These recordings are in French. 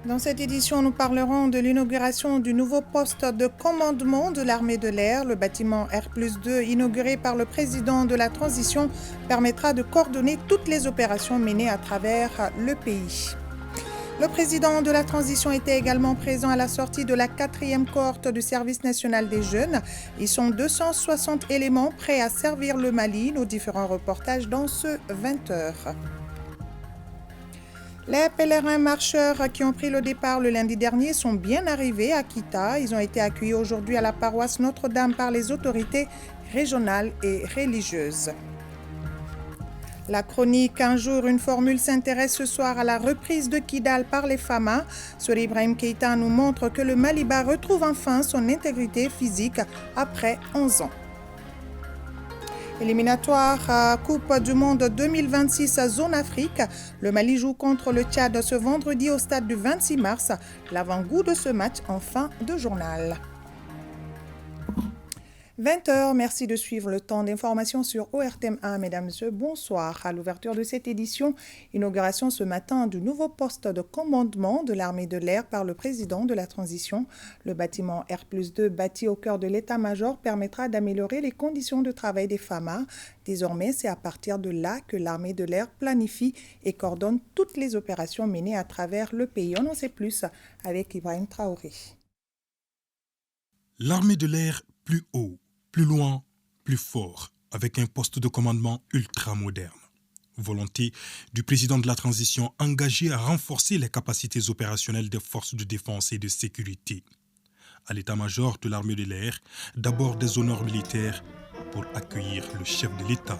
Dans cette édition, nous parlerons de l'inauguration du nouveau poste de commandement de l'armée de l'air. Le bâtiment R+2, inauguré par le président de la transition, permettra de coordonner toutes les opérations menées à travers le pays. Le président de la transition était également présent à la sortie de la 4e cohorte du service national des jeunes. Ils sont 260 éléments prêts à servir le Mali. Nos différents reportages dans ce 20h. Les pèlerins marcheurs qui ont pris le départ le lundi dernier sont bien arrivés à Kita. Ils ont été accueillis aujourd'hui à la paroisse Notre-Dame par les autorités régionales et religieuses. La chronique Un jour, une formule s'intéresse ce soir à la reprise de Kidal par les FAMA. Sur Ibrahim Keïta nous montre que le Maliba retrouve enfin son intégrité physique après 11 ans. Éliminatoire Coupe du Monde 2026 Zone Afrique. Le Mali joue contre le Tchad ce vendredi au stade du 26 mars. L'avant-goût de ce match en fin de journal. 20h, merci de suivre le temps d'information sur ORTM1. Mesdames et messieurs, bonsoir. À l'ouverture de cette édition, inauguration ce matin du nouveau poste de commandement de l'armée de l'air par le président de la transition. Le bâtiment R+2 bâti au cœur de l'état-major permettra d'améliorer les conditions de travail des FAMA. Désormais, c'est à partir de là que l'armée de l'air planifie et coordonne toutes les opérations menées à travers le pays. On en sait plus avec Ibrahim Traoré. L'armée de l'air plus haut, plus loin, plus fort, avec un poste de commandement ultra moderne. Volonté du président de la transition engagé à renforcer les capacités opérationnelles des forces de défense et de sécurité. À l'état-major de l'armée de l'air, d'abord des honneurs militaires pour accueillir le chef de l'État.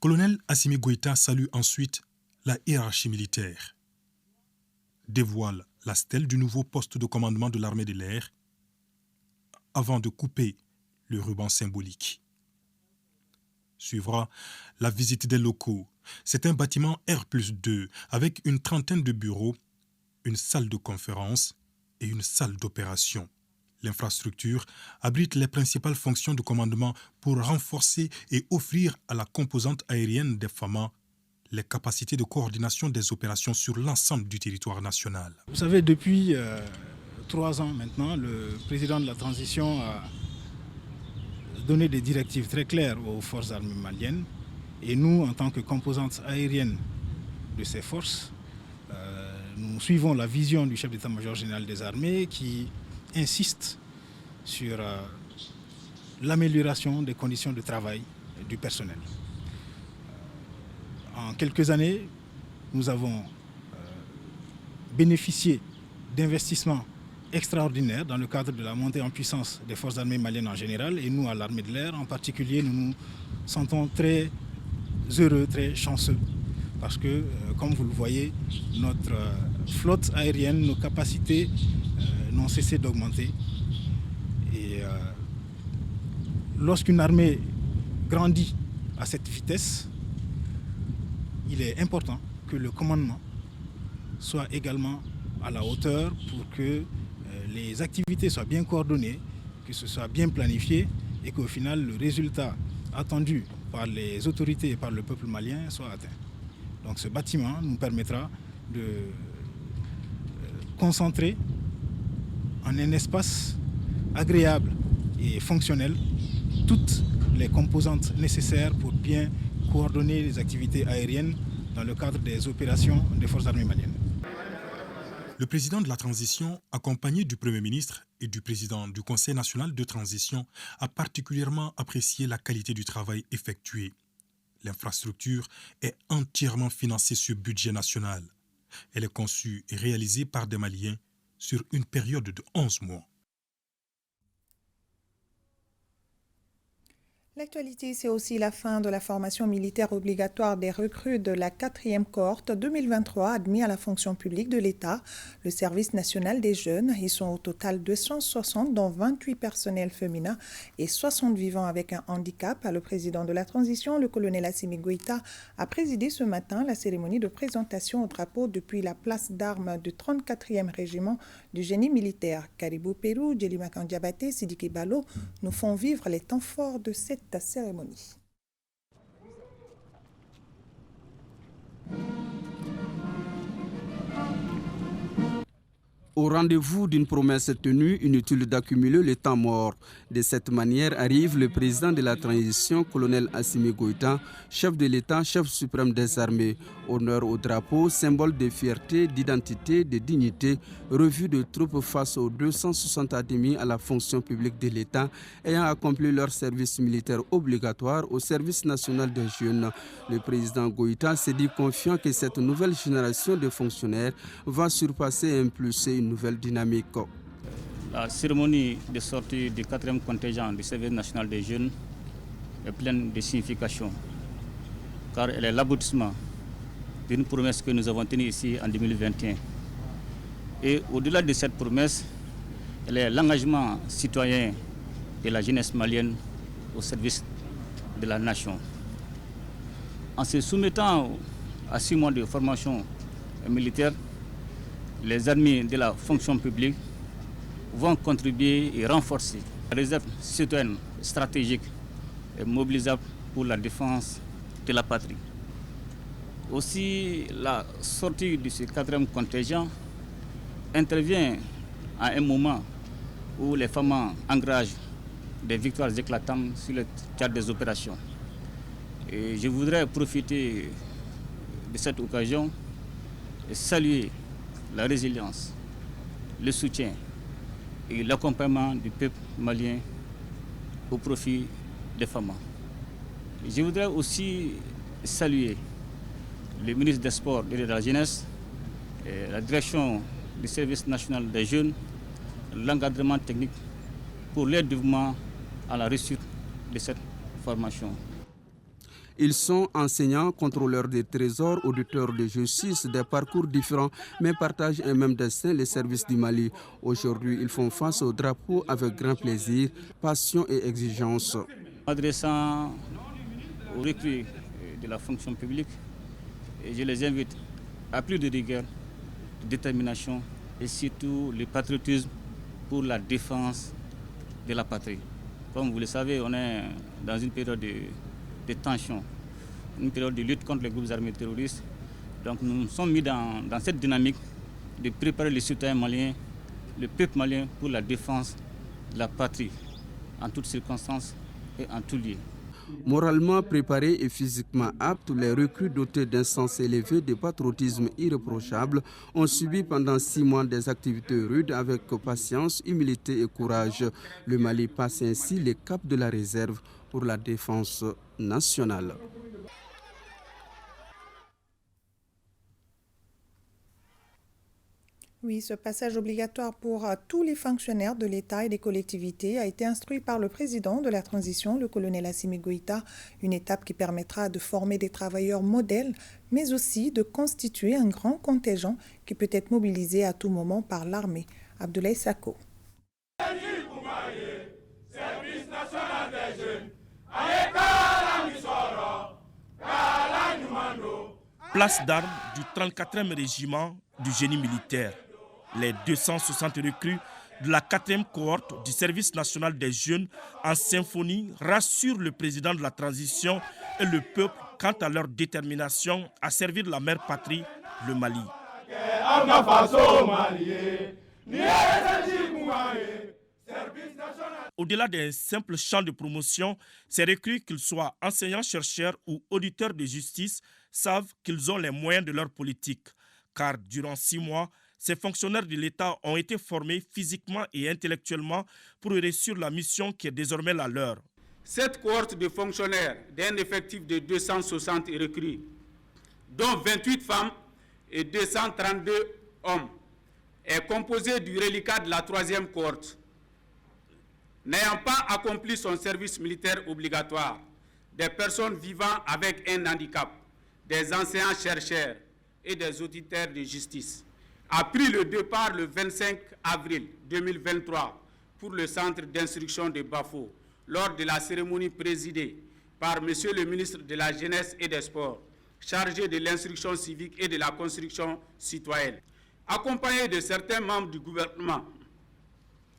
Colonel Assimi Goïta salue ensuite la hiérarchie militaire, dévoile la stèle du nouveau poste de commandement de l'armée de l'air avant de couper le ruban symbolique. Suivra la visite des locaux. C'est un bâtiment R+2 avec une trentaine de bureaux, une salle de conférence et une salle d'opération. L'infrastructure abrite les principales fonctions de commandement pour renforcer et offrir à la composante aérienne des FAMA les capacités de coordination des opérations sur l'ensemble du territoire national. Vous savez, depuis 3 ans maintenant, le président de la transition a donné des directives très claires aux forces armées maliennes. Et nous, en tant que composante aérienne de ces forces, nous suivons la vision du chef d'état-major général des armées qui insiste sur l'amélioration des conditions de travail du personnel. En quelques années, nous avons bénéficié d'investissements extraordinaires dans le cadre de la montée en puissance des forces armées maliennes en général et nous, à l'armée de l'air en particulier, nous nous sentons très heureux, très chanceux parce que, comme vous le voyez, notre flotte aérienne, nos capacités n'ont cessé d'augmenter. Et lorsqu'une armée grandit à cette vitesse, il est important que le commandement soit également à la hauteur pour que les activités soient bien coordonnées, que ce soit bien planifié et qu'au final, le résultat attendu par les autorités et par le peuple malien soit atteint. Donc ce bâtiment nous permettra de concentrer en un espace agréable et fonctionnel toutes les composantes nécessaires pour bien coordonner les activités aériennes dans le cadre des opérations des forces armées maliennes. Le président de la transition, accompagné du Premier ministre et du président du Conseil national de transition, a particulièrement apprécié la qualité du travail effectué. L'infrastructure est entièrement financée sur budget national. Elle est conçue et réalisée par des Maliens sur une période de 11 mois. L'actualité, c'est aussi la fin de la formation militaire obligatoire des recrues de la 4e cohorte 2023 admis à la fonction publique de l'État, le service national des jeunes. Ils sont au total 260, dont 28 personnels féminins et 60 vivant avec un handicap. Le président de la transition, le colonel Assimi Goïta, a présidé ce matin la cérémonie de présentation au drapeau depuis la place d'armes du 34e régiment du génie militaire. Caribou Pérou, Djelima Kandiabaté, Sidiki Balo nous font vivre les temps forts de cette cérémonie. Au rendez-vous d'une promesse tenue, inutile d'accumuler le temps mort. De cette manière arrive le président de la transition, colonel Assimi Goïta, chef de l'État, chef suprême des armées. Honneur au drapeau, symbole de fierté, d'identité, de dignité, revue de troupes face aux 260 admis à la fonction publique de l'État ayant accompli leur service militaire obligatoire au service national des jeunes. Le président Goïta s'est dit confiant que cette nouvelle génération de fonctionnaires va surpasser et impulser une nouvelle dynamique. La cérémonie de sortie du 4e contingent du service national des jeunes est pleine de signification, car elle est l'aboutissement d'une promesse que nous avons tenue ici en 2021. Et au-delà de cette promesse, elle est l'engagement citoyen de la jeunesse malienne au service de la nation. En se soumettant à 6 mois de formation militaire, les admis de la fonction publique vont contribuer et renforcer la réserve citoyenne stratégique et mobilisable pour la défense de la patrie. Aussi, la sortie de ce 4e contingent intervient à un moment où les femmes engagent des victoires éclatantes sur le théâtre des opérations. Et je voudrais profiter de cette occasion et saluer la résilience, le soutien et l'accompagnement du peuple malien au profit des femmes. Je voudrais aussi saluer le ministre des Sports et de la Jeunesse, et la direction du service national des jeunes, l'encadrement technique pour leur dévouement à la réussite de cette formation. Ils sont enseignants, contrôleurs des trésors, auditeurs de justice, des parcours différents, mais partagent un même destin, les services du Mali. Aujourd'hui, ils font face au drapeau avec grand plaisir, passion et exigence. Adressant aux recrues de la fonction publique, je les invite à plus de rigueur, de détermination et surtout le patriotisme pour la défense de la patrie. Comme vous le savez, on est dans une période de tension, une période de lutte contre les groupes armés terroristes. Donc nous nous sommes mis dans cette dynamique de préparer les citoyens maliens, le peuple malien pour la défense de la patrie, en toutes circonstances et en tout lieu. Moralement préparés et physiquement aptes, les recrues dotés d'un sens élevé de patriotisme irréprochable ont subi pendant 6 mois des activités rudes avec patience, humilité et courage. Le Mali passe ainsi les caps de la réserve pour la défense nationale. Oui, ce passage obligatoire pour tous les fonctionnaires de l'État et des collectivités a été instruit par le président de la transition, le colonel Assimi Goïta, une étape qui permettra de former des travailleurs modèles, mais aussi de constituer un grand contingent qui peut être mobilisé à tout moment par l'armée. Abdoulaye Sako. Place d'armes du 34e régiment du génie militaire. Les 260 recrues de la 4e cohorte du service national des jeunes en symphonie rassurent le président de la transition et le peuple quant à leur détermination à servir la mère patrie, le Mali. Au-delà d'un simple champ de promotion, ces recrues, qu'ils soient enseignants, chercheurs ou auditeurs de justice, savent qu'ils ont les moyens de leur politique. Car durant 6 mois, ces fonctionnaires de l'État ont été formés physiquement et intellectuellement pour réussir la mission qui est désormais la leur. Cette cohorte de fonctionnaires d'un effectif de 260 recrues, dont 28 femmes et 232 hommes, est composée du reliquat de la 3e cohorte. n'ayant pas accompli son service militaire obligatoire, des personnes vivant avec un handicap, des enseignants-chercheurs et des auditeurs de justice, a pris le départ le 25 avril 2023 pour le centre d'instruction de Bafo lors de la cérémonie présidée par M. le ministre de la Jeunesse et des Sports, chargé de l'instruction civique et de la construction citoyenne, accompagné de certains membres du gouvernement.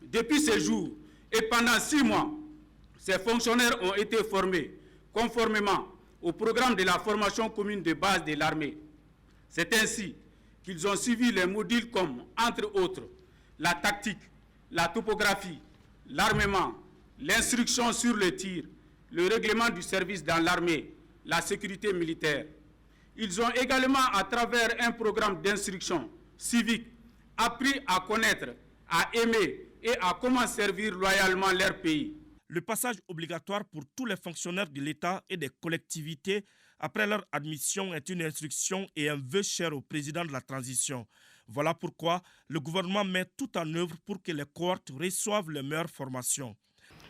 Depuis ce jour et pendant 6 mois, ces fonctionnaires ont été formés conformément au programme de la formation commune de base de l'armée. C'est ainsi qu'ils ont suivi les modules comme, entre autres, la tactique, la topographie, l'armement, l'instruction sur le tir, le règlement du service dans l'armée, la sécurité militaire. Ils ont également, à travers un programme d'instruction civique, appris à connaître, à aimer et à comment servir loyalement leur pays. Le passage obligatoire pour tous les fonctionnaires de l'État et des collectivités après leur admission est une instruction et un vœu cher au président de la transition. Voilà pourquoi le gouvernement met tout en œuvre pour que les cohortes reçoivent les meilleures formations.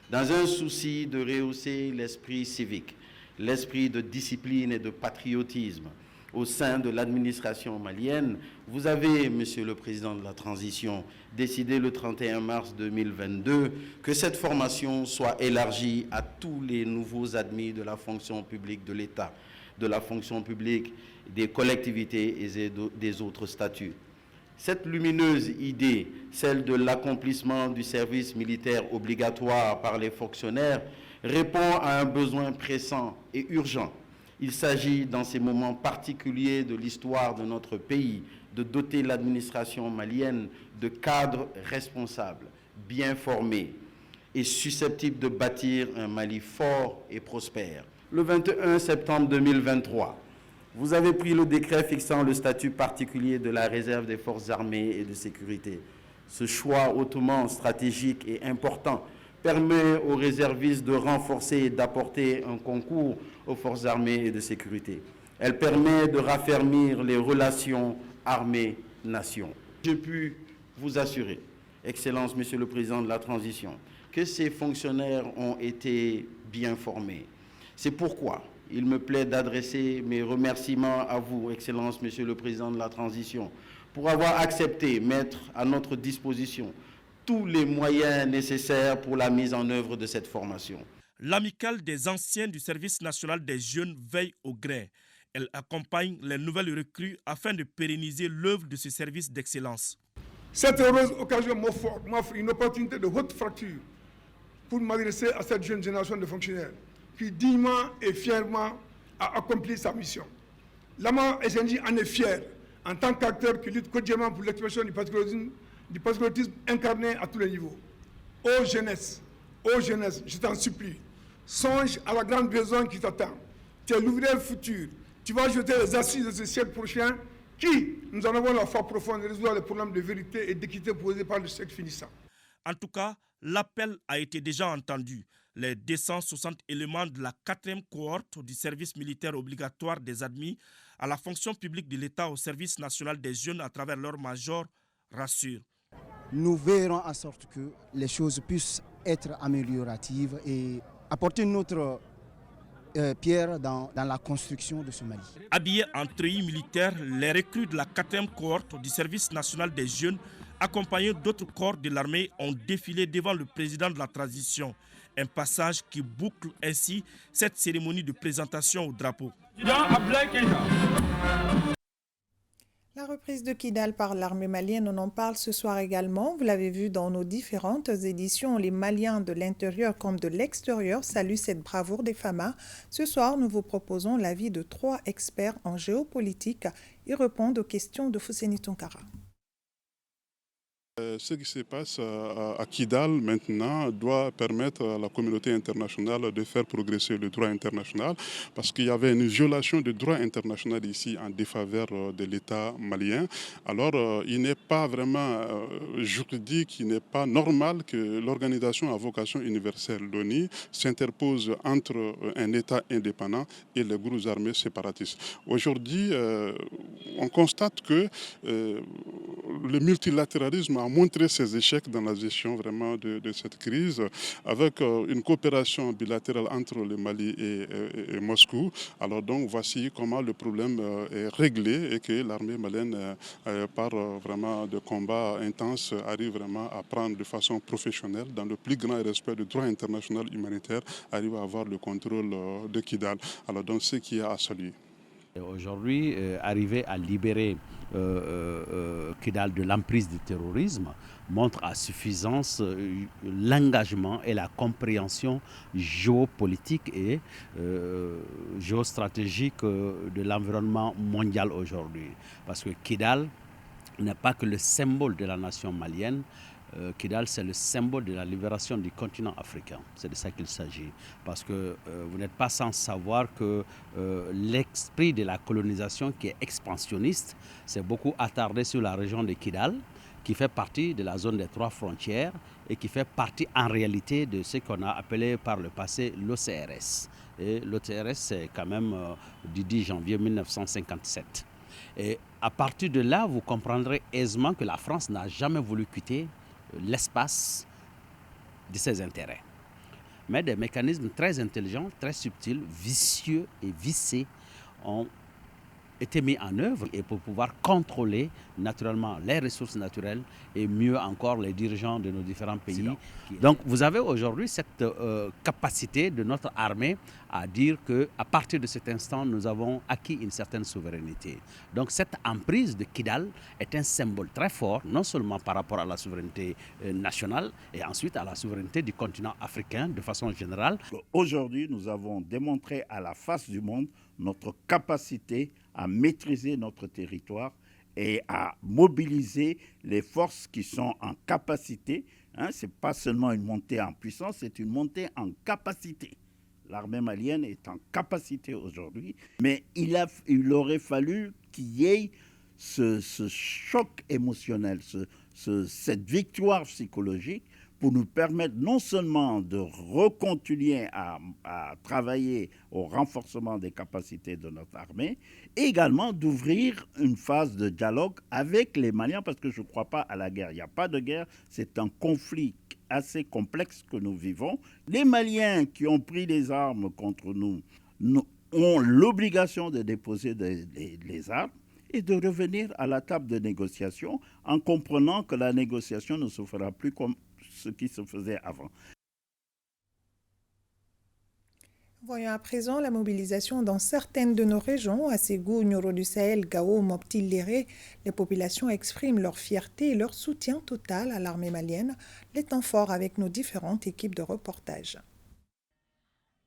Dans un souci de rehausser l'esprit civique, l'esprit de discipline et de patriotisme au sein de l'administration malienne, vous avez, Monsieur le Président de la Transition, décidé le 31 mars 2022 que cette formation soit élargie à tous les nouveaux admis de la fonction publique de l'État, de la fonction publique des collectivités et des autres statuts. Cette lumineuse idée, celle de l'accomplissement du service militaire obligatoire par les fonctionnaires, répond à un besoin pressant et urgent. Il s'agit, dans ces moments particuliers de l'histoire de notre pays, de doter l'administration malienne de cadres responsables, bien formés et susceptibles de bâtir un Mali fort et prospère. Le 21 septembre 2023, vous avez pris le décret fixant le statut particulier de la réserve des forces armées et de sécurité. Ce choix hautement stratégique et important permet aux réservistes de renforcer et d'apporter un concours aux forces armées et de sécurité. Elle permet de raffermir les relations armée-nation. Je puis vous assurer, Excellence, Monsieur le Président de la Transition, que ces fonctionnaires ont été bien formés. C'est pourquoi il me plaît d'adresser mes remerciements à vous, Excellence, Monsieur le Président de la Transition, pour avoir accepté mettre à notre disposition tous les moyens nécessaires pour la mise en œuvre de cette formation. L'amicale des anciens du service national des jeunes veille au grain. Elle accompagne les nouvelles recrues afin de pérenniser l'œuvre de ce service d'excellence. Cette heureuse occasion m'offre une opportunité de haute fracture pour m'adresser à cette jeune génération de fonctionnaires qui dignement et fièrement a accompli sa mission. L'AMA SNJ en est fier en tant qu'acteur qui lutte quotidiennement pour l'expression du patriotisme incarné à tous les niveaux. Ô jeunesse, je t'en supplie, songe à la grande raison qui t'attend. Tu es l'ouvrier futur. Tu vas jeter les assises de ce siècle prochain qui, nous en avons la foi profonde, résoudre les problèmes de vérité et d'équité posés par le siècle finissant. En tout cas, l'appel a été déjà entendu. Les 260 éléments de la 4e cohorte du service militaire obligatoire des admis à la fonction publique de l'État au service national des jeunes à travers leur major rassurent. Nous verrons en sorte que les choses puissent être amélioratives et apporter notre pierre dans la construction de ce Mali. Habillés en treillis militaire, les recrues de la 4e cohorte du service national des jeunes, accompagnés d'autres corps de l'armée, ont défilé devant le président de la transition. Un passage qui boucle ainsi cette cérémonie de présentation au drapeau. La reprise de Kidal par l'armée malienne, on en parle ce soir également. Vous l'avez vu dans nos différentes éditions. Les Maliens de l'intérieur comme de l'extérieur saluent cette bravoure des FAMA. Ce soir, nous vous proposons l'avis de 3 experts en géopolitique. Ils répondent aux questions de Fousseni Tonkara. Ce qui se passe à Kidal maintenant doit permettre à la communauté internationale de faire progresser le droit international parce qu'il y avait une violation du droit international ici en défaveur de l'État malien. Alors il n'est pas vraiment juridique, il n'est pas normal que l'organisation à vocation universelle, l'ONU, s'interpose entre un État indépendant et les groupes armés séparatistes. Aujourd'hui, on constate que le multilatéralisme a montré ses échecs dans la gestion vraiment de cette crise, avec une coopération bilatérale entre le Mali et Moscou. Alors donc voici comment le problème est réglé et que l'armée malienne, par vraiment de combats intenses, arrive vraiment à prendre de façon professionnelle, dans le plus grand respect du droit international humanitaire, arrive à avoir le contrôle de Kidal. Alors donc ce qui est à saluer. Aujourd'hui, arriver à libérer Kidal de l'emprise du terrorisme montre à suffisance l'engagement et la compréhension géopolitique et géostratégique de l'environnement mondial aujourd'hui. Parce que Kidal n'est pas que le symbole de la nation malienne. Kidal, c'est le symbole de la libération du continent africain. C'est de ça qu'il s'agit. Parce que vous n'êtes pas sans savoir que l'esprit de la colonisation qui est expansionniste s'est beaucoup attardé sur la région de Kidal, qui fait partie de la zone des 3 frontières et qui fait partie en réalité de ce qu'on a appelé par le passé l'OCRS. Et l'OCRS, c'est quand même du 10 janvier 1957. Et à partir de là, vous comprendrez aisément que la France n'a jamais voulu quitter l'espace de ses intérêts. Mais des mécanismes très intelligents, très subtils, vicieux et viciés ont été mis en œuvre et pour pouvoir contrôler naturellement les ressources naturelles et mieux encore les dirigeants de nos différents pays. Donc vous avez aujourd'hui cette capacité de notre armée à dire qu'à partir de cet instant, nous avons acquis une certaine souveraineté. Donc cette emprise de Kidal est un symbole très fort, non seulement par rapport à la souveraineté nationale et ensuite à la souveraineté du continent africain de façon générale. Aujourd'hui, nous avons démontré à la face du monde notre capacité à maîtriser notre territoire et à mobiliser les forces qui sont en capacité. Ce n'est pas seulement une montée en puissance, c'est une montée en capacité. L'armée malienne est en capacité aujourd'hui, mais il aurait fallu qu'il y ait ce choc émotionnel, cette victoire psychologique pour nous permettre non seulement de recontinuer à travailler au renforcement des capacités de notre armée, et également d'ouvrir une phase de dialogue avec les Maliens, parce que je ne crois pas à la guerre. Il n'y a pas de guerre, c'est un conflit assez complexe que nous vivons. Les Maliens qui ont pris les armes contre nous ont l'obligation de déposer les armes et de revenir à la table de négociation en comprenant que la négociation ne se fera plus comme ce qui se faisait avant. Voyons à présent la mobilisation dans certaines de nos régions. À Ségou, Nioro du Sahel, Gao, Mopti, Léré, les populations expriment leur fierté et leur soutien total à l'armée malienne. Les temps forts avec nos différentes équipes de reportage.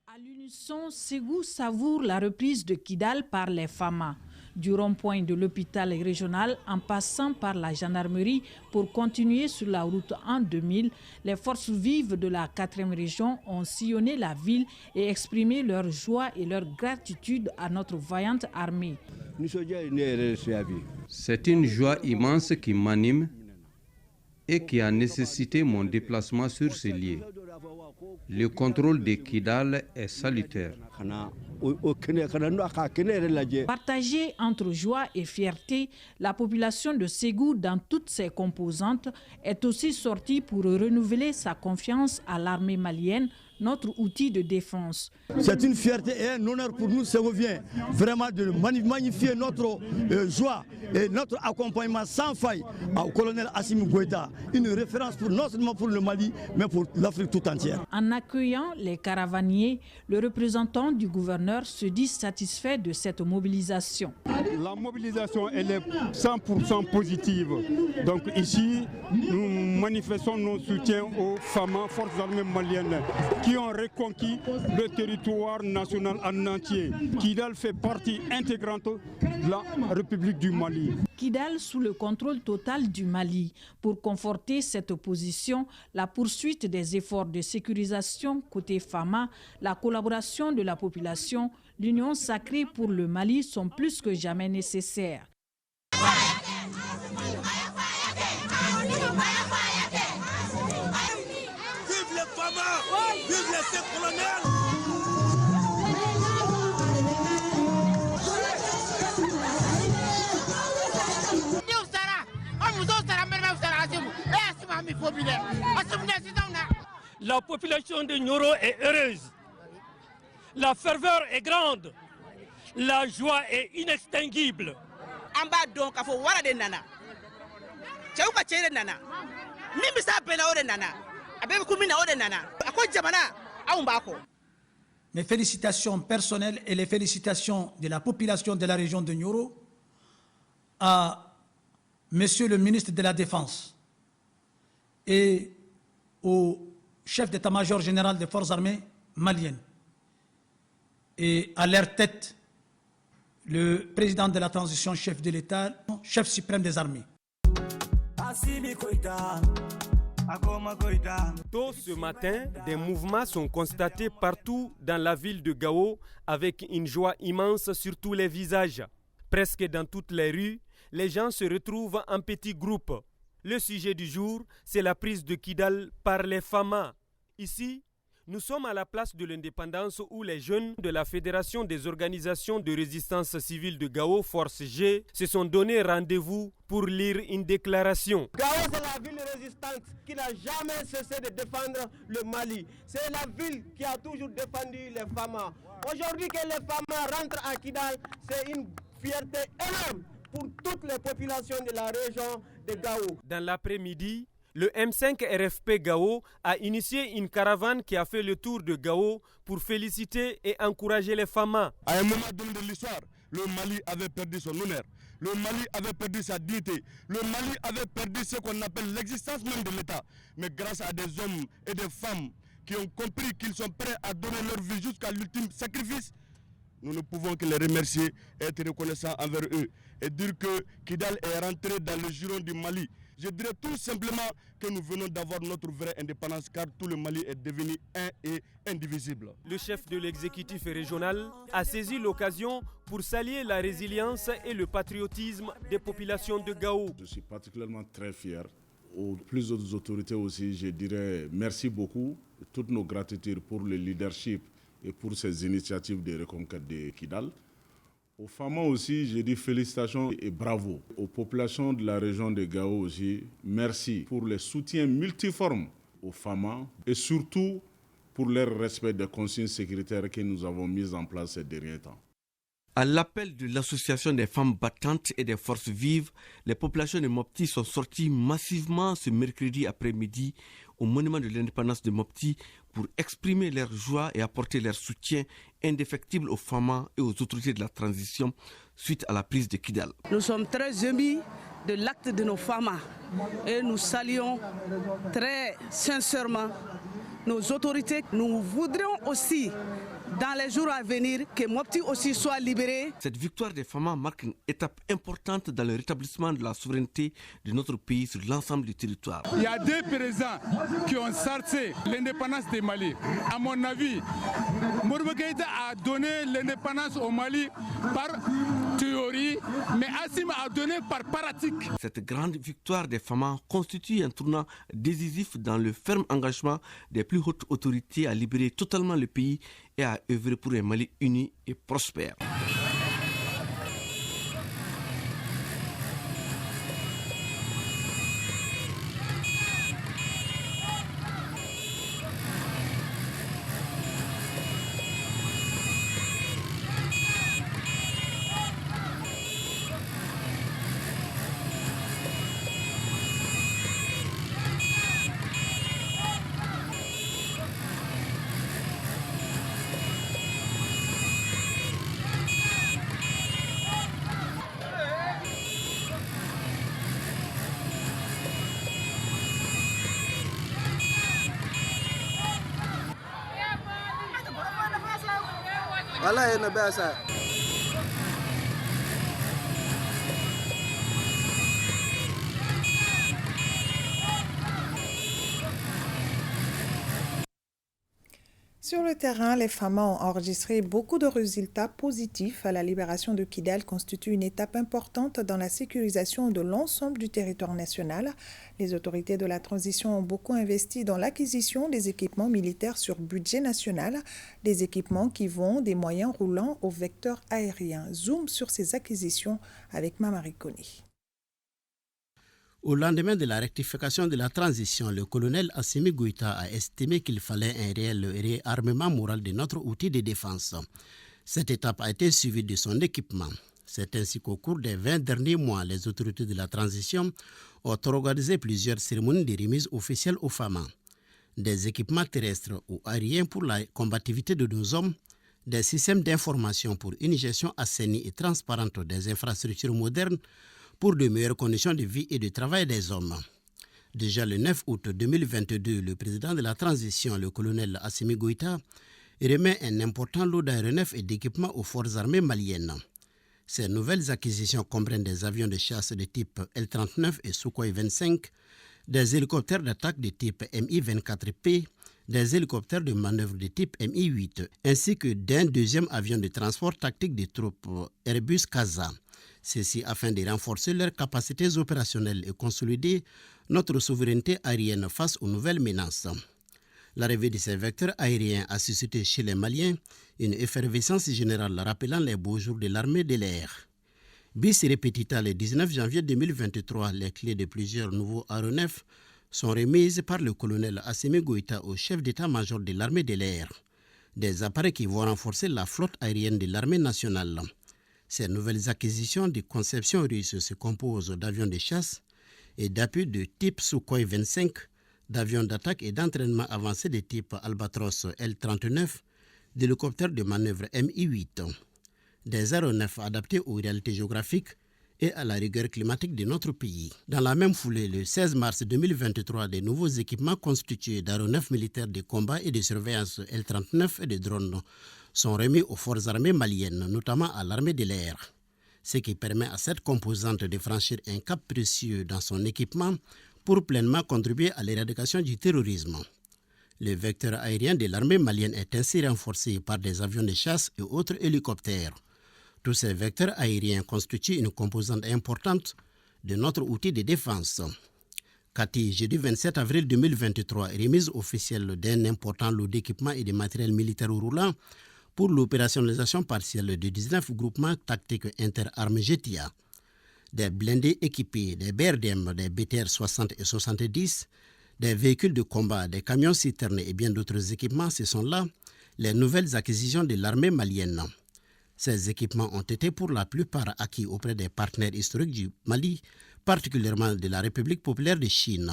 À l'unisson, Ségou savoure la reprise de Kidal par les FAMA. Du rond-point de l'hôpital régional en passant par la gendarmerie pour continuer sur la route en 2000, les forces vives de la 4e région ont sillonné la ville et exprimé leur joie et leur gratitude à notre vaillante armée. C'est une joie immense qui m'anime et qui a nécessité mon déplacement sur ce lieu. Le contrôle de Kidal est salutaire. Partagée entre joie et fierté, la population de Ségou, dans toutes ses composantes, est aussi sortie pour renouveler sa confiance à l'armée malienne, notre outil de défense. C'est une fierté et un honneur pour nous, Ségoviens, vraiment de magnifier notre joie et notre accompagnement sans faille au colonel Assimi Goïta, une référence non seulement pour le Mali, mais pour l'Afrique tout entière. En accueillant les caravaniers, le représentant du gouverneur se dit satisfait de cette mobilisation. La mobilisation, elle est 100% positive. Donc ici, nous manifestons nos soutiens aux FAMA, Forces armées maliennes, qui ont reconquis le territoire national en entier. Kidal fait partie intégrante de la République du Mali. Kidal sous le contrôle total du Mali. Pour conforter cette position, la poursuite des efforts de sécurisation côté FAMA, la collaboration de la population, l'union sacrée pour le Mali sont plus que jamais nécessaires. Vive les chefs colonels! Nous Sarah, on nous a La population de Nioro est heureuse. La ferveur est grande. La joie est inextinguible. Mes félicitations personnelles et les félicitations de la population de la région de Nioro à Monsieur le ministre de la Défense et au chef d'état-major général des forces armées maliennes et à leur tête le président de la transition, chef de l'État, chef suprême des armées. Tôt ce matin, des mouvements sont constatés partout dans la ville de Gao avec une joie immense sur tous les visages. Presque dans toutes les rues, les gens se retrouvent en petits groupes. Le sujet du jour, c'est la prise de Kidal par les Fama. Ici, nous sommes à la place de l'indépendance où les jeunes de la Fédération des organisations de résistance civile de Gao, Force G, se sont donné rendez-vous pour lire une déclaration. Gao, c'est la ville résistante qui n'a jamais cessé de défendre le Mali. C'est la ville qui a toujours défendu les Fama. Aujourd'hui que les Fama rentrent à Kidal, c'est une fierté énorme pour toutes les populations de la région de Gao. Dans l'après-midi, le M5 RFP Gao a initié une caravane qui a fait le tour de Gao pour féliciter et encourager les Fama. À un moment donné de l'histoire, le Mali avait perdu son honneur, le Mali avait perdu sa dignité, le Mali avait perdu ce qu'on appelle l'existence même de l'État. Mais grâce à des hommes et des femmes qui ont compris qu'ils sont prêts à donner leur vie jusqu'à l'ultime sacrifice, nous ne pouvons que les remercier et être reconnaissants envers eux et dire que Kidal est rentré dans le giron du Mali. Je dirais tout simplement que nous venons d'avoir notre vraie indépendance car tout le Mali est devenu un et indivisible. Le chef de l'exécutif régional a saisi l'occasion pour saluer la résilience et le patriotisme des populations de Gao. Je suis particulièrement très fier. Aux plus hautes autorités aussi, je dirais merci beaucoup. Toutes nos gratitudes pour le leadership et pour ces initiatives de reconquête de Kidal. Aux Fama aussi, je dis félicitations et bravo. Aux populations de la région de Gao aussi, merci pour les soutiens multiformes aux Fama et surtout pour leur respect des consignes sécuritaires que nous avons mises en place ces derniers temps. À l'appel de l'association des femmes battantes et des forces vives, les populations de Mopti sont sorties massivement ce mercredi après-midi au monument de l'indépendance de Mopti pour exprimer leur joie et apporter leur soutien indéfectible aux femmes et aux autorités de la transition suite à la prise de Kidal. Nous sommes très émus de l'acte de nos femmes et nous saluons très sincèrement nos autorités. Nous voudrions aussi dans les jours à venir que Mopti aussi soit libéré. Cette victoire des femmes marque une étape importante dans le rétablissement de la souveraineté de notre pays sur l'ensemble du territoire. Il y a deux présidents qui ont sorti l'indépendance du Mali. À mon avis, Modibo Keïta a donné l'indépendance au Mali par théorie, mais Assimi a donné par pratique. Cette grande victoire des femmes constitue un tournant décisif dans le ferme engagement des plus hautes autorités à libérer totalement le pays et à œuvrer pour un Mali uni et prospère. Voilà, il y a ça. Sur le terrain, les femmes ont enregistré beaucoup de résultats positifs. La libération de Kidal constitue une étape importante dans la sécurisation de l'ensemble du territoire national. Les autorités de la transition ont beaucoup investi dans l'acquisition des équipements militaires sur budget national, des équipements qui vont des moyens roulants aux vecteurs aériens. Zoom sur ces acquisitions avec Mamari Koni. Au lendemain de la rectification de la transition, le colonel Assimi Goïta a estimé qu'il fallait un réel réarmement moral de notre outil de défense. Cette étape a été suivie de son équipement. C'est ainsi qu'au cours des 20 derniers mois, les autorités de la transition ont organisé plusieurs cérémonies de remise officielle aux femmes. Des équipements terrestres ou aériens pour la combativité de nos hommes, des systèmes d'information pour une gestion assainie et transparente des infrastructures modernes pour de meilleures conditions de vie et de travail des hommes. Déjà le 9 août 2022, le président de la transition, le colonel Assimi Goïta, remet un important lot d'aéronefs et d'équipements aux forces armées maliennes. Ces nouvelles acquisitions comprennent des avions de chasse de type L-39 et Sukhoi 25, des hélicoptères d'attaque de type Mi-24P, des hélicoptères de manœuvre de type Mi-8, ainsi que d'un deuxième avion de transport tactique des troupes Airbus Casa. Ceci afin de renforcer leurs capacités opérationnelles et consolider notre souveraineté aérienne face aux nouvelles menaces. L'arrivée de ces vecteurs aériens a suscité chez les Maliens une effervescence générale rappelant les beaux jours de l'armée de l'air. Bis repetita, le 19 janvier 2023, les clés de plusieurs nouveaux aéronefs sont remises par le colonel Assimi Goïta au chef d'état-major de l'armée de l'air. Des appareils qui vont renforcer la flotte aérienne de l'armée nationale. Ces nouvelles acquisitions de conception russe se composent d'avions de chasse et d'appui de type Sukhoi 25, d'avions d'attaque et d'entraînement avancés de type Albatros L-39, d'hélicoptères de manœuvre Mi-8, des aéronefs adaptés aux réalités géographiques et à la rigueur climatique de notre pays. Dans la même foulée, le 16 mars 2023, de nouveaux équipements constitués d'aéronefs militaires de combat et de surveillance L-39 et de drones sont remis aux forces armées maliennes, notamment à l'armée de l'air, ce qui permet à cette composante de franchir un cap précieux dans son équipement pour pleinement contribuer à l'éradication du terrorisme. Le vecteur aérien de l'armée malienne est ainsi renforcé par des avions de chasse et autres hélicoptères. Tous ces vecteurs aériens constituent une composante importante de notre outil de défense. Kati, jeudi 27 avril 2023, remise officielle d'un important lot d'équipements et de matériel militaire roulant pour l'opérationnalisation partielle de 19 groupements tactiques interarmes GETIA. Des blindés équipés, des BRDM, des BTR 60 et 70, des véhicules de combat, des camions citernes et bien d'autres équipements, ce sont là les nouvelles acquisitions de l'armée malienne. Ces équipements ont été pour la plupart acquis auprès des partenaires historiques du Mali, particulièrement de la République populaire de Chine.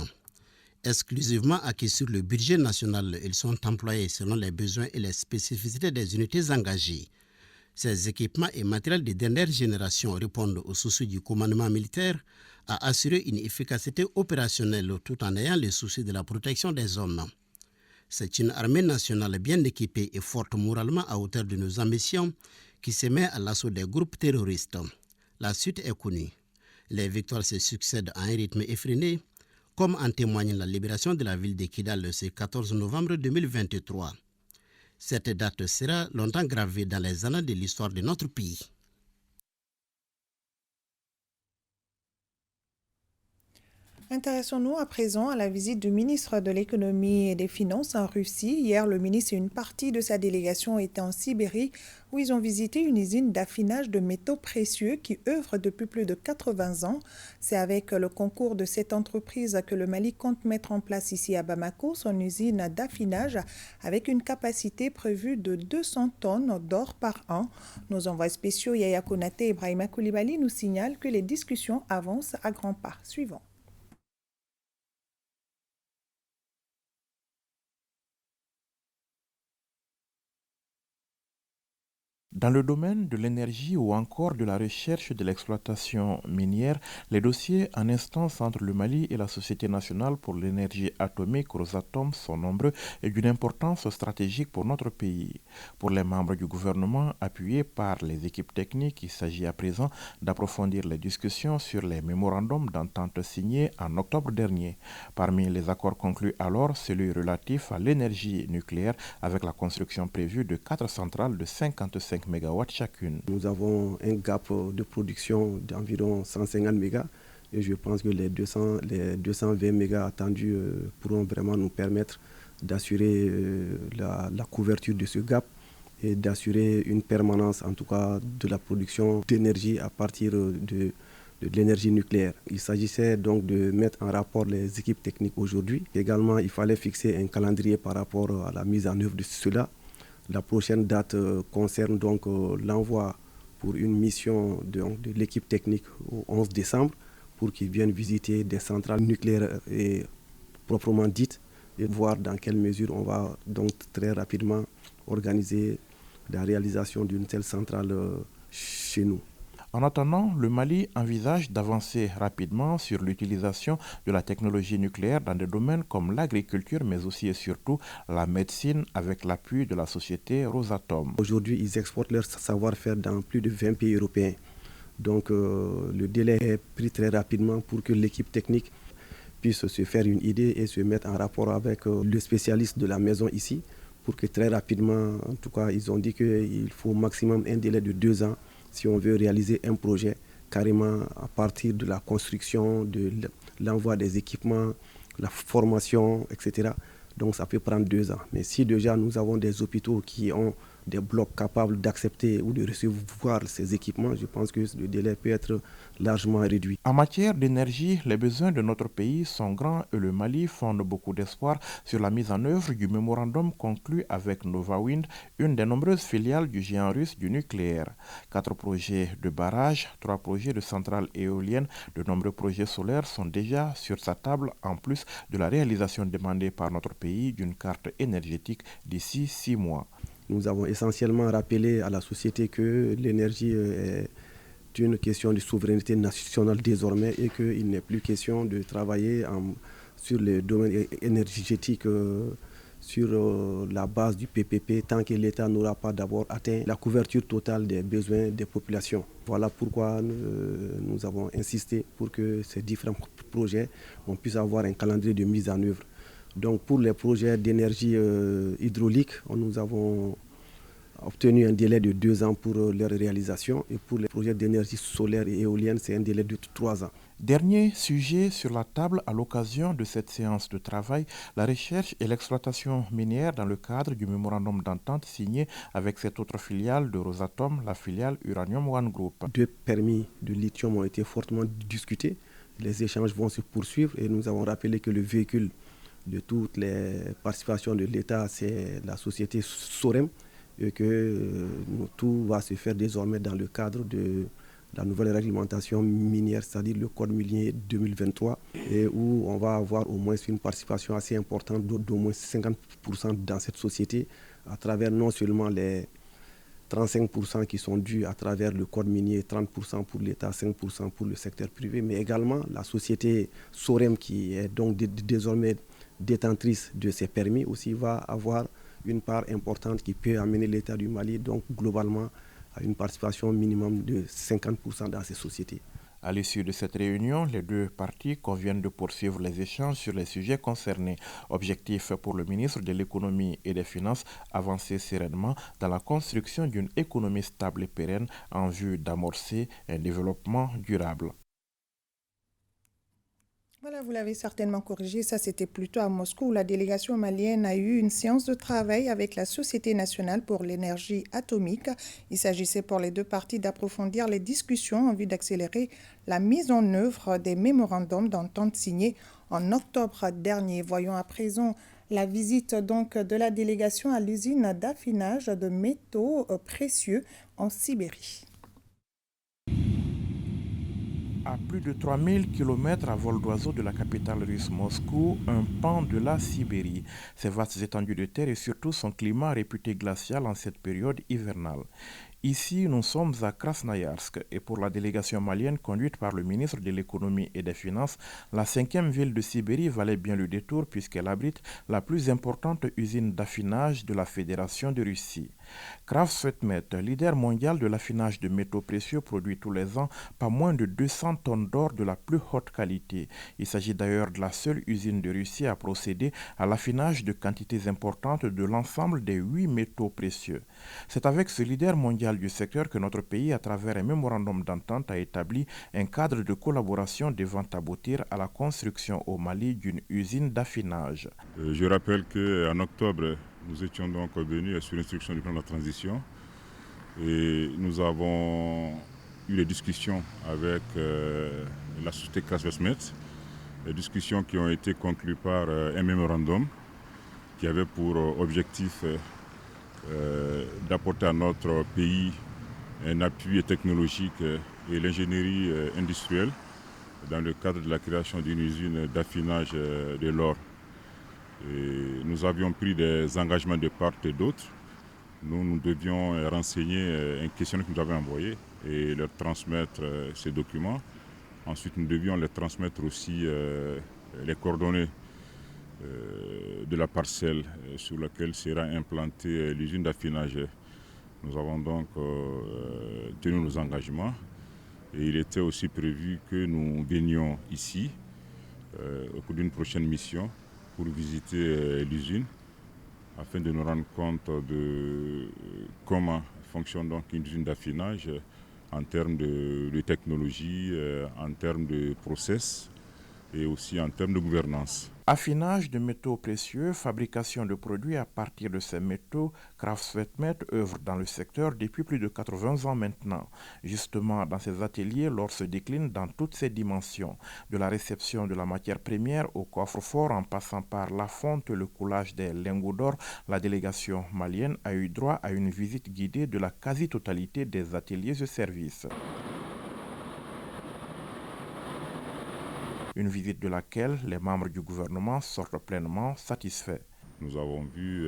Exclusivement acquis sur le budget national, ils sont employés selon les besoins et les spécificités des unités engagées. Ces équipements et matériels de dernière génération répondent au souci du commandement militaire à assurer une efficacité opérationnelle tout en ayant le souci de la protection des hommes. C'est une armée nationale bien équipée et forte moralement à hauteur de nos ambitions qui se met à l'assaut des groupes terroristes. La suite est connue. Les victoires se succèdent à un rythme effréné, comme en témoigne la libération de la ville de Kidal le 14 novembre 2023. Cette date sera longtemps gravée dans les annales de l'histoire de notre pays. Intéressons-nous à présent à la visite du ministre de l'Économie et des Finances en Russie. Hier, le ministre et une partie de sa délégation étaient en Sibérie où ils ont visité une usine d'affinage de métaux précieux qui œuvre depuis plus de 80 ans. C'est avec le concours de cette entreprise que le Mali compte mettre en place ici à Bamako son usine d'affinage avec une capacité prévue de 200 tonnes d'or par an. Nos envois spéciaux Yaya Konaté et Ibrahima Koulibaly nous signalent que les discussions avancent à grands pas. Suivant. Dans le domaine de l'énergie ou encore de la recherche et de l'exploitation minière, les dossiers en instance entre le Mali et la Société nationale pour l'énergie atomique Rosatom sont nombreux et d'une importance stratégique pour notre pays. Pour les membres du gouvernement appuyés par les équipes techniques, il s'agit à présent d'approfondir les discussions sur les mémorandums d'entente signés en octobre dernier. Parmi les accords conclus alors, celui relatif à l'énergie nucléaire avec la construction prévue de 4 centrales de 55 MW chacune. Nous avons un gap de production d'environ 150 MW et je pense que les 220 MW attendus pourront vraiment nous permettre d'assurer la couverture de ce gap et d'assurer une permanence en tout cas de la production d'énergie à partir de de l'énergie nucléaire. Il s'agissait donc de mettre en rapport les équipes techniques aujourd'hui. Également, il fallait fixer un calendrier par rapport à la mise en œuvre de cela. La prochaine date concerne donc l'envoi pour une mission de l'équipe technique au 11 décembre pour qu'ils viennent visiter des centrales nucléaires et proprement dites et voir dans quelle mesure on va donc très rapidement organiser la réalisation d'une telle centrale chez nous. En attendant, le Mali envisage d'avancer rapidement sur l'utilisation de la technologie nucléaire dans des domaines comme l'agriculture, mais aussi et surtout la médecine avec l'appui de la société Rosatom. Aujourd'hui, ils exportent leur savoir-faire dans plus de 20 pays européens. Donc le délai est pris très rapidement pour que l'équipe technique puisse se faire une idée et se mettre en rapport avec le spécialiste de la maison ici, pour que très rapidement, en tout cas, ils ont dit qu'il faut maximum un délai de 2 ans si on veut réaliser un projet carrément à partir de la construction, de l'envoi des équipements, la formation, etc. Donc ça peut prendre 2 ans. Mais si déjà nous avons des hôpitaux qui ont des blocs capables d'accepter ou de recevoir ces équipements, je pense que le délai peut être largement réduit. En matière d'énergie, les besoins de notre pays sont grands et le Mali fonde beaucoup d'espoir sur la mise en œuvre du mémorandum conclu avec Novawind, une des nombreuses filiales du géant russe du nucléaire. 4 projets de barrages, 3 projets de centrales éoliennes, de nombreux projets solaires sont déjà sur sa table, en plus de la réalisation demandée par notre pays d'une carte énergétique d'ici 6 mois. Nous avons essentiellement rappelé à la société que l'énergie est une question de souveraineté nationale désormais et qu'il n'est plus question de travailler sur le domaine énergétique sur la base du PPP tant que l'État n'aura pas d'abord atteint la couverture totale des besoins des populations. Voilà pourquoi nous avons insisté pour que ces différents projets, on puisse avoir un calendrier de mise en œuvre. Donc pour les projets d'énergie hydraulique, nous avons obtenu un délai de 2 ans pour leur réalisation et pour les projets d'énergie solaire et éolienne, c'est un délai de 3 ans. Dernier sujet sur la table à l'occasion de cette séance de travail, la recherche et l'exploitation minière dans le cadre du mémorandum d'entente signé avec cette autre filiale de Rosatom, la filiale Uranium One Group. 2 permis de lithium ont été fortement discutés. Les échanges vont se poursuivre et nous avons rappelé que le véhicule de toutes les participations de l'État, c'est la société Sorem, et que tout va se faire désormais dans le cadre de la nouvelle réglementation minière, c'est-à-dire le Code minier 2023, et où on va avoir au moins une participation assez importante d'au moins 50% dans cette société, à travers non seulement les 35% qui sont dus à travers le code minier, 30% pour l'État, 5% pour le secteur privé, mais également la société Sorem qui est donc désormais détentrice de ces permis aussi va avoir une part importante qui peut amener l'État du Mali donc globalement à une participation minimum de 50% dans ces sociétés. À l'issue de cette réunion, les 2 parties conviennent de poursuivre les échanges sur les sujets concernés. Objectif pour le ministre de l'Économie et des Finances, avancer sereinement dans la construction d'une économie stable et pérenne en vue d'amorcer un développement durable. Voilà, vous l'avez certainement corrigé, ça c'était plutôt à Moscou où la délégation malienne a eu une séance de travail avec la Société nationale pour l'énergie atomique. Il s'agissait pour les 2 parties d'approfondir les discussions en vue d'accélérer la mise en œuvre des mémorandums d'entente signés en octobre dernier. Voyons à présent la visite donc de la délégation à l'usine d'affinage de métaux précieux en Sibérie. À plus de 3000 km à vol d'oiseau de la capitale russe Moscou, un pan de la Sibérie. Ses vastes étendues de terre et surtout son climat réputé glacial en cette période hivernale. Ici, nous sommes à Krasnoïarsk et pour la délégation malienne conduite par le ministre de l'Économie et des Finances, la 5e ville de Sibérie valait bien le détour puisqu'elle abrite la plus importante usine d'affinage de la Fédération de Russie. Kraftsvetmet, leader mondial de l'affinage de métaux précieux, produit tous les ans pas moins de 200 tonnes d'or de la plus haute qualité. Il s'agit d'ailleurs de la seule usine de Russie à procéder à l'affinage de quantités importantes de l'ensemble des 8 métaux précieux. C'est avec ce leader mondial du secteur que notre pays, à travers un mémorandum d'entente, a établi un cadre de collaboration devant aboutir à la construction au Mali d'une usine d'affinage. Je rappelle qu'en octobre, nous étions donc venus sur l'instruction du plan de la transition et nous avons eu des discussions avec la société Crasvesmet, des discussions qui ont été conclues par un mémorandum qui avait pour objectif d'apporter à notre pays un appui technologique et l'ingénierie industrielle dans le cadre de la création d'une usine d'affinage de l'or. Nous avions pris des engagements de part et d'autre. Nous devions renseigner un questionnaire que nous avions envoyé et leur transmettre ces documents. Ensuite, nous devions leur transmettre aussi les coordonnées de la parcelle sur laquelle sera implantée l'usine d'affinage. Nous avons donc tenu nos engagements et il était aussi prévu que nous venions ici au cours d'une prochaine mission pour visiter l'usine afin de nous rendre compte de comment fonctionne donc une usine d'affinage en termes de technologie, en termes de process et aussi en termes de gouvernance. Affinage de métaux précieux, fabrication de produits à partir de ces métaux, Craftsvetmet œuvre dans le secteur depuis plus de 80 ans maintenant. Justement, dans ces ateliers, l'or se décline dans toutes ses dimensions, de la réception de la matière première au coffre-fort en passant par la fonte, le coulage des lingots d'or. La délégation malienne a eu droit à une visite guidée de la quasi-totalité des ateliers et services. Une visite de laquelle les membres du gouvernement sortent pleinement satisfaits. Nous avons vu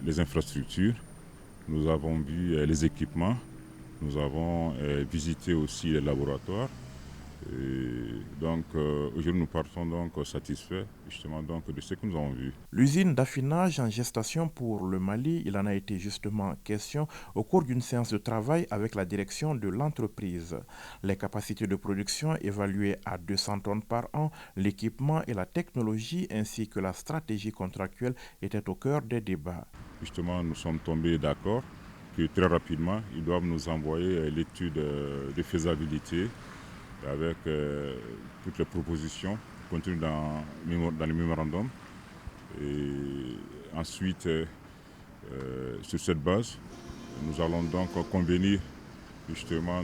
les infrastructures, nous avons vu les équipements, nous avons visité aussi les laboratoires. Et donc aujourd'hui nous partons donc satisfaits justement donc de ce que nous avons vu. L'usine d'affinage en gestation pour le Mali, il en a été justement question au cours d'une séance de travail avec la direction de l'entreprise. Les capacités de production évaluées à 200 tonnes par an, l'équipement et la technologie ainsi que la stratégie contractuelle étaient au cœur des débats. Justement nous sommes tombés d'accord que très rapidement ils doivent nous envoyer l'étude de faisabilité avec toutes les propositions contenues dans le mémorandum. Et ensuite, sur cette base, nous allons donc convenir justement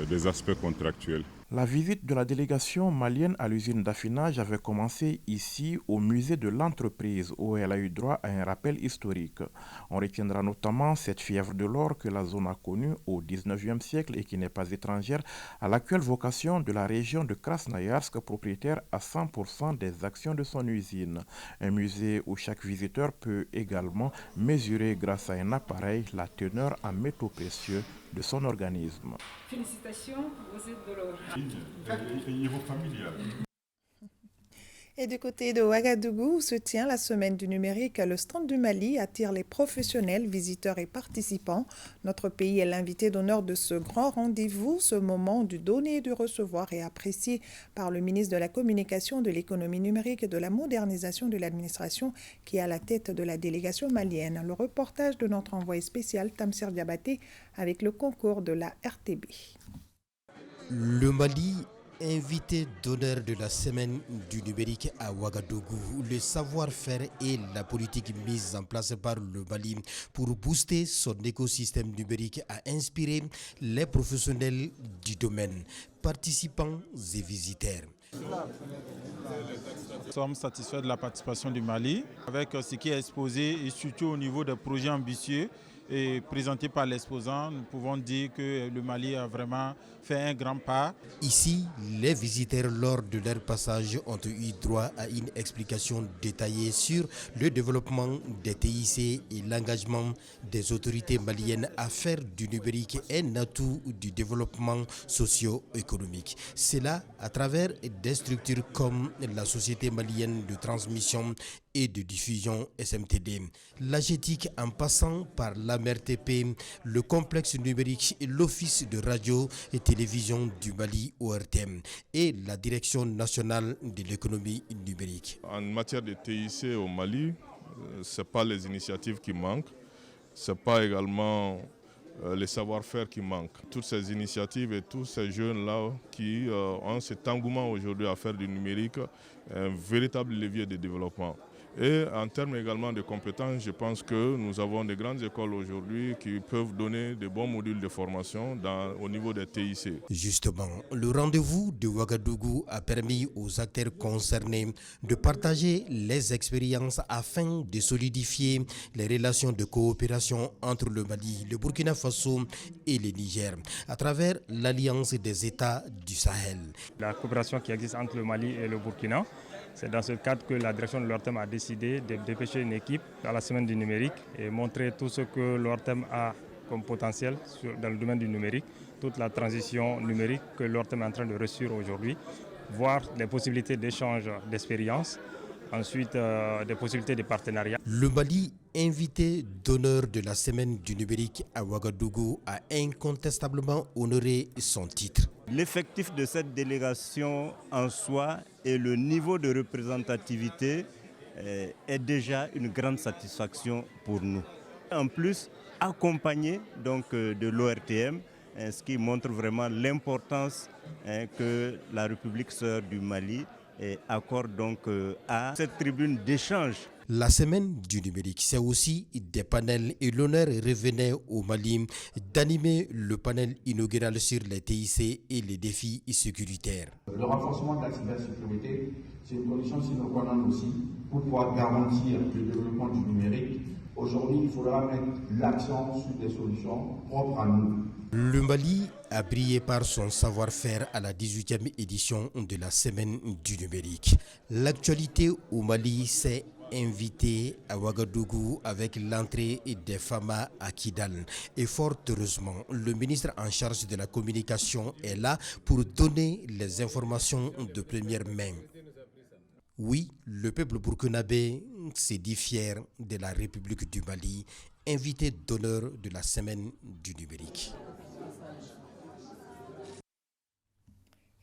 des aspects contractuels. La visite de la délégation malienne à l'usine d'affinage avait commencé ici au musée de l'entreprise où elle a eu droit à un rappel historique. On retiendra notamment cette fièvre de l'or que la zone a connue au XIXe siècle et qui n'est pas étrangère à l'actuelle vocation de la région de Krasnoïarsk, propriétaire à 100% des actions de son usine. Un musée où chaque visiteur peut également mesurer grâce à un appareil la teneur en métaux précieux de son organisme. Félicitations, vous êtes de l'or. Et vos familiales. Et du côté de Ouagadougou, où se tient la semaine du numérique, le stand du Mali attire les professionnels, visiteurs et participants. Notre pays est l'invité d'honneur de ce grand rendez-vous. Ce moment du donner et du recevoir est apprécié par le ministre de la Communication, de l'économie numérique et de la modernisation de l'administration qui est à la tête de la délégation malienne. Le reportage de notre envoyé spécial Tamsir Diabaté avec le concours de la RTB. Le Mali, invité d'honneur de la semaine du numérique à Ouagadougou, le savoir-faire et la politique mise en place par le Mali pour booster son écosystème numérique a inspiré les professionnels du domaine, participants et visiteurs. Nous sommes satisfaits de la participation du Mali avec ce qui est exposé et surtout au niveau des projets ambitieux et présentés par l'exposant. Nous pouvons dire que le Mali a vraiment fait un grand pas. Ici, les visiteurs lors de leur passage ont eu droit à une explication détaillée sur le développement des TIC et l'engagement des autorités maliennes à faire du numérique un atout du développement socio-économique. Cela à travers des structures comme la Société malienne de transmission et de diffusion SMTD, l'AGETIC en passant par l'AMRTP, le complexe numérique et l'Office de radio et télévision du Mali ORTM et la Direction nationale de l'économie numérique. En matière de TIC au Mali, ce n'est pas les initiatives qui manquent, ce n'est pas également les savoir-faire qui manquent. Toutes ces initiatives et tous ces jeunes-là qui ont cet engouement aujourd'hui à faire du numérique, un véritable levier de développement. Et en termes également de compétences, je pense que nous avons de grandes écoles aujourd'hui qui peuvent donner de bons modules de formation au niveau des TIC. Justement, le rendez-vous de Ouagadougou a permis aux acteurs concernés de partager les expériences afin de solidifier les relations de coopération entre le Mali, le Burkina Faso et le Niger à travers l'Alliance des États du Sahel. La coopération qui existe entre le Mali et le Burkina, c'est dans ce cadre que la direction de l'ORTEM a décidé de dépêcher une équipe à la semaine du numérique et montrer tout ce que l'ORTEM a comme potentiel dans le domaine du numérique, toute la transition numérique que l'ORTEM est en train de réussir aujourd'hui, voir les possibilités d'échange d'expériences, ensuite des possibilités de partenariat. Le Mali, invité d'honneur de la semaine du numérique à Ouagadougou, a incontestablement honoré son titre. L'effectif de cette délégation en soi et le niveau de représentativité est déjà une grande satisfaction pour nous. En plus, accompagné donc de l'ORTM, ce qui montre vraiment l'importance que la République sœur du Mali accorde donc à cette tribune d'échange. La semaine du numérique, c'est aussi des panels et l'honneur revenait au Mali d'animer le panel inaugural sur les TIC et les défis sécuritaires. Le renforcement de la cybersécurité, c'est une condition sine qua non aussi pour pouvoir garantir le développement du numérique. Aujourd'hui, il faudra mettre l'accent sur des solutions propres à nous. Le Mali a brillé par son savoir-faire à la 18e édition de la Semaine du numérique. L'actualité au Mali s'est invitée à Ouagadougou avec l'entrée des FAMA à Kidal. Et fort heureusement, le ministre en charge de la communication est là pour donner les informations de première main. Oui, le peuple burkinabé s'est dit fier de la République du Mali, invité d'honneur de la Semaine du numérique.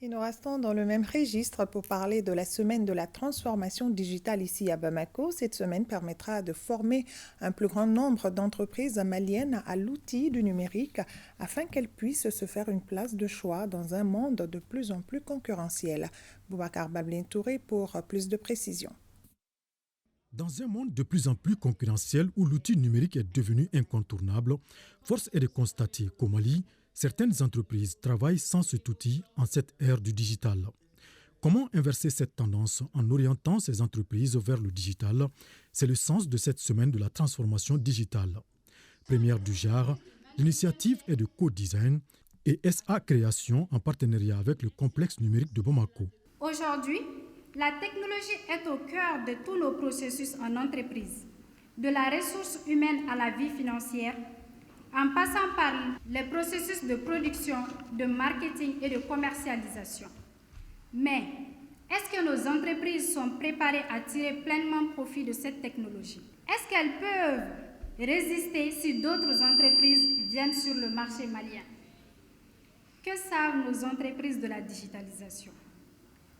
Et nous restons dans le même registre pour parler de la semaine de la transformation digitale ici à Bamako. Cette semaine permettra de former un plus grand nombre d'entreprises maliennes à l'outil du numérique afin qu'elles puissent se faire une place de choix dans un monde de plus en plus concurrentiel. Boubacar Bablin Touré pour plus de précisions. Dans un monde de plus en plus concurrentiel où l'outil numérique est devenu incontournable, force est de constater qu'au Mali, certaines entreprises travaillent sans cet outil en cette ère du digital. Comment inverser cette tendance en orientant ces entreprises vers le digital? C'est le sens de cette semaine de la transformation digitale. Première du genre, l'initiative est de Co-Design et SA Création en partenariat avec le complexe numérique de Bamako. Aujourd'hui, la technologie est au cœur de tous nos processus en entreprise, de la ressource humaine à la vie financière, en passant par les processus de production, de marketing et de commercialisation. Mais est-ce que nos entreprises sont préparées à tirer pleinement profit de cette technologie? Est-ce qu'elles peuvent résister si d'autres entreprises viennent sur le marché malien? Que savent nos entreprises de la digitalisation?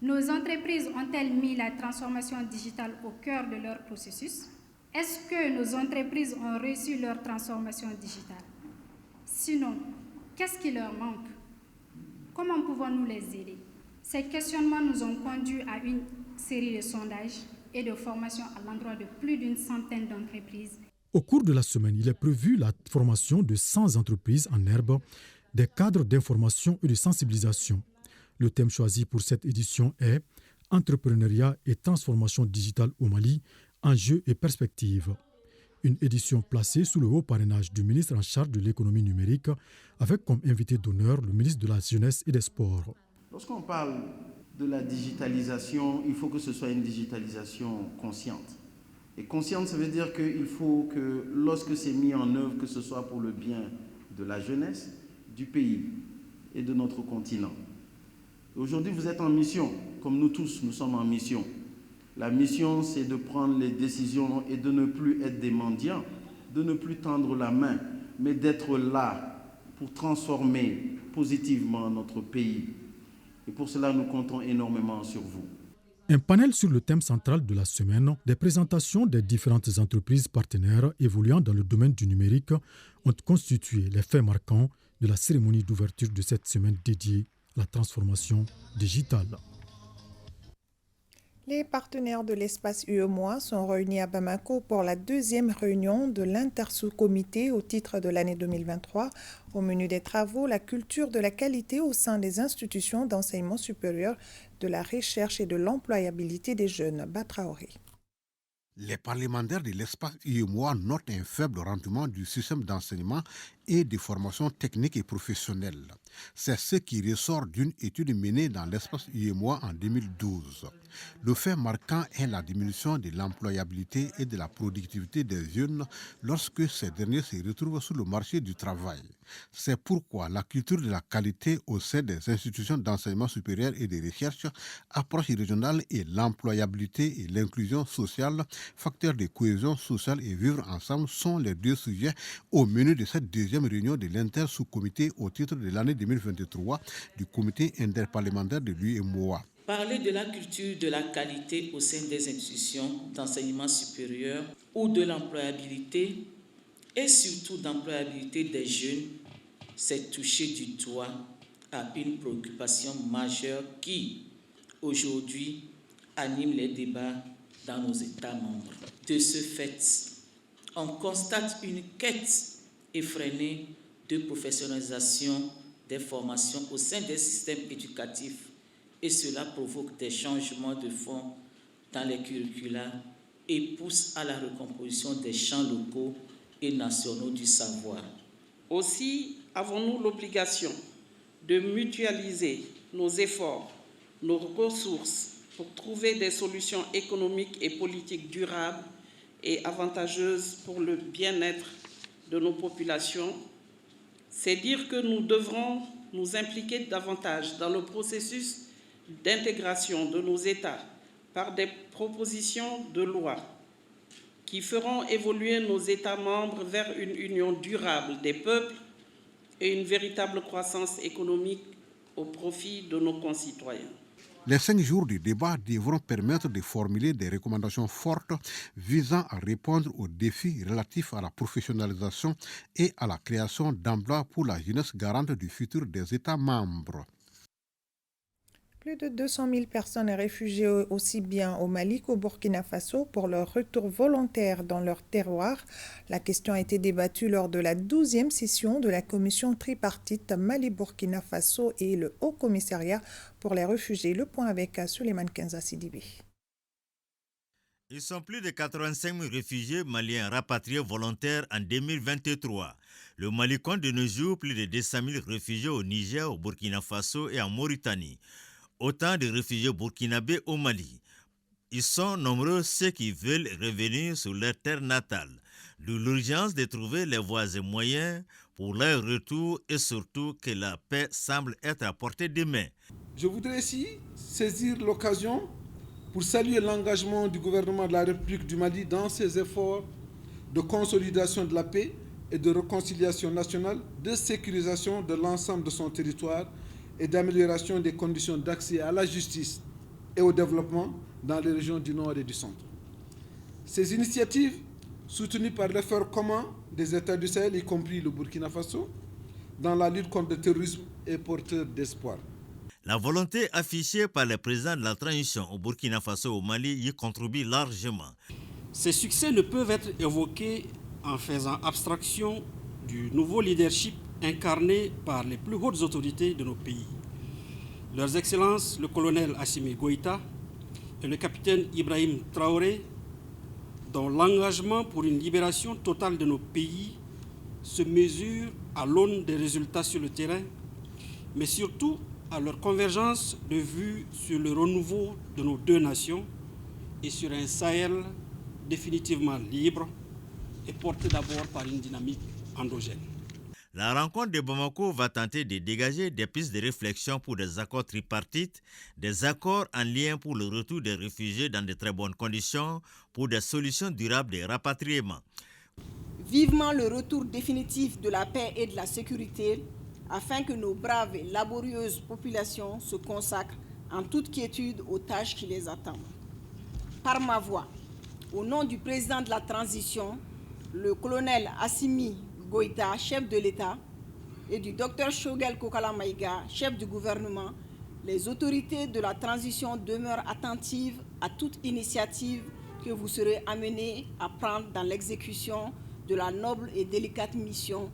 Nos entreprises ont-elles mis la transformation digitale au cœur de leur processus? Est-ce que nos entreprises ont réussi leur transformation digitale? Sinon, qu'est-ce qui leur manque? Comment pouvons-nous les aider? Ces questionnements nous ont conduits à une série de sondages et de formations à l'endroit de plus d'une centaine d'entreprises. Au cours de la semaine, il est prévu la formation de 100 entreprises en herbe, des cadres d'information et de sensibilisation. Le thème choisi pour cette édition est « Entrepreneuriat et transformation digitale au Mali, enjeux et perspectives ». Une édition placée sous le haut parrainage du ministre en charge de l'économie numérique, avec comme invité d'honneur le ministre de la Jeunesse et des Sports. Lorsqu'on parle de la digitalisation, il faut que ce soit une digitalisation consciente. Et consciente, ça veut dire qu'il faut que lorsque c'est mis en œuvre, que ce soit pour le bien de la jeunesse, du pays et de notre continent. Aujourd'hui, vous êtes en mission, comme nous tous, nous sommes en mission. La mission, c'est de prendre les décisions et de ne plus être des mendiants, de ne plus tendre la main, mais d'être là pour transformer positivement notre pays. Et pour cela, nous comptons énormément sur vous. Un panel sur le thème central de la semaine, des présentations des différentes entreprises partenaires évoluant dans le domaine du numérique ont constitué les faits marquants de la cérémonie d'ouverture de cette semaine dédiée à la transformation digitale. Les partenaires de l'espace UEMOA sont réunis à Bamako pour la deuxième réunion de l'intersous-comité au titre de l'année 2023. Au menu des travaux, la culture de la qualité au sein des institutions d'enseignement supérieur, de la recherche et de l'employabilité des jeunes. Batraoré. Les parlementaires de l'espace UEMOA notent un faible rendement du système d'enseignement et de formation technique et professionnelle. C'est ce qui ressort d'une étude menée dans l'espace UEMOA en 2012. Le fait marquant est la diminution de l'employabilité et de la productivité des jeunes lorsque ces derniers se retrouvent sur le marché du travail. C'est pourquoi la culture de la qualité au sein des institutions d'enseignement supérieur et de recherche, approche régionale et l'employabilité et l'inclusion sociale, facteurs de cohésion sociale et vivre ensemble sont les deux sujets au menu de cette deuxième réunion de l'inter-sous-comité au titre de l'année 2023 du comité interparlementaire de l'UEMOA. Parler de la culture de la qualité au sein des institutions d'enseignement supérieur ou de l'employabilité et surtout d'employabilité des jeunes, c'est toucher du doigt à une préoccupation majeure qui, aujourd'hui, anime les débats dans nos États membres. De ce fait, on constate une quête effrénée de professionnalisation des formations au sein des systèmes éducatifs et cela provoque des changements de fond dans les curricula et pousse à la recomposition des champs locaux et nationaux du savoir. Aussi, avons-nous l'obligation de mutualiser nos efforts, nos ressources pour trouver des solutions économiques et politiques durables et avantageuses pour le bien-être de nos populations. C'est dire que nous devrons nous impliquer davantage dans le processus d'intégration de nos États par des propositions de loi qui feront évoluer nos États membres vers une union durable des peuples et une véritable croissance économique au profit de nos concitoyens. Les 5 jours de débat devront permettre de formuler des recommandations fortes visant à répondre aux défis relatifs à la professionnalisation et à la création d'emplois pour la jeunesse garante du futur des États membres. Plus de 200 000 personnes réfugiées aussi bien au Mali qu'au Burkina Faso pour leur retour volontaire dans leur terroir. La question a été débattue lors de la 12e session de la commission tripartite Mali-Burkina Faso et le Haut Commissariat pour les réfugiés. Le point avec Souleymane Kenza Sidibé. Ils sont plus de 85 000 réfugiés maliens rapatriés volontaires en 2023. Le Mali compte de nos jours plus de 200 000 réfugiés au Niger, au Burkina Faso et en Mauritanie. Autant de réfugiés burkinabés au Mali. Ils sont nombreux ceux qui veulent revenir sur leur terre natale. D'où l'urgence de trouver les voies et moyens pour leur retour et surtout que la paix semble être à portée de main. Je voudrais ici saisir l'occasion pour saluer l'engagement du gouvernement de la République du Mali dans ses efforts de consolidation de la paix et de réconciliation nationale, de sécurisation de l'ensemble de son territoire et d'amélioration des conditions d'accès à la justice et au développement dans les régions du Nord et du Centre. Ces initiatives, soutenues par l'effort commun des États du Sahel, y compris le Burkina Faso, dans la lutte contre le terrorisme, est porteur d'espoir. La volonté affichée par le président de la transition au Burkina Faso et au Mali y contribue largement. Ces succès ne peuvent être évoqués en faisant abstraction du nouveau leadership incarné par les plus hautes autorités de nos pays. Leurs Excellences, le colonel Assimi Goïta et le capitaine Ibrahim Traoré, dont l'engagement pour une libération totale de nos pays se mesure à l'aune des résultats sur le terrain, mais surtout à leur convergence de vues sur le renouveau de nos deux nations et sur un Sahel définitivement libre et porté d'abord par une dynamique endogène. La rencontre de Bamako va tenter de dégager des pistes de réflexion pour des accords tripartites, des accords en lien pour le retour des réfugiés dans de très bonnes conditions, pour des solutions durables de rapatriement. Vivement le retour définitif de la paix et de la sécurité, afin que nos braves et laborieuses populations se consacrent en toute quiétude aux tâches qui les attendent. Par ma voix, au nom du président de la transition, le colonel Assimi Goïta, chef de l'État, et du docteur Shogel Kokala Maïga, chef du gouvernement, Les autorités de la transition demeurent attentives à toute initiative que vous serez amenés à prendre dans l'exécution de la noble et délicate mission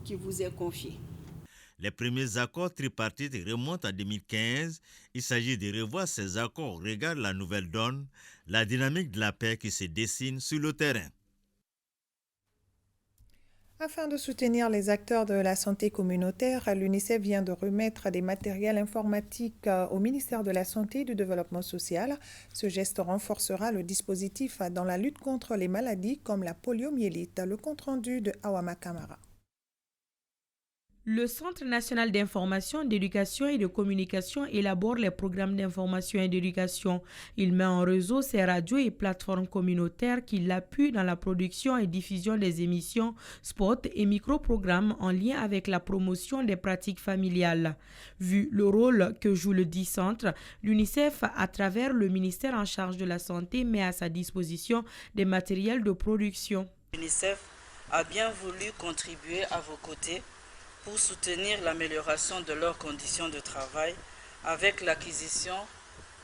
qui vous est confiée. Les premiers accords tripartites remontent à 2015. Il s'agit de revoir ces accords au regard de la nouvelle donne, la dynamique de la paix qui se dessine sur le terrain. Afin de soutenir les acteurs de la santé communautaire, l'UNICEF vient de remettre des matériels informatiques au ministère de la Santé et du Développement social. Ce geste renforcera le dispositif dans la lutte contre les maladies comme la poliomyélite. Le compte-rendu de Awama Kamara. Le Centre national d'information, d'éducation et de communication élabore les programmes d'information et d'éducation. Il met en réseau ses radios et plateformes communautaires qui l'appuient dans la production et diffusion des émissions, spots et micro-programmes en lien avec la promotion des pratiques familiales. Vu le rôle que joue le dit centre, l'UNICEF, à travers le ministère en charge de la santé, met à sa disposition des matériels de production. L'UNICEF a bien voulu contribuer à vos côtés pour soutenir l'amélioration de leurs conditions de travail avec l'acquisition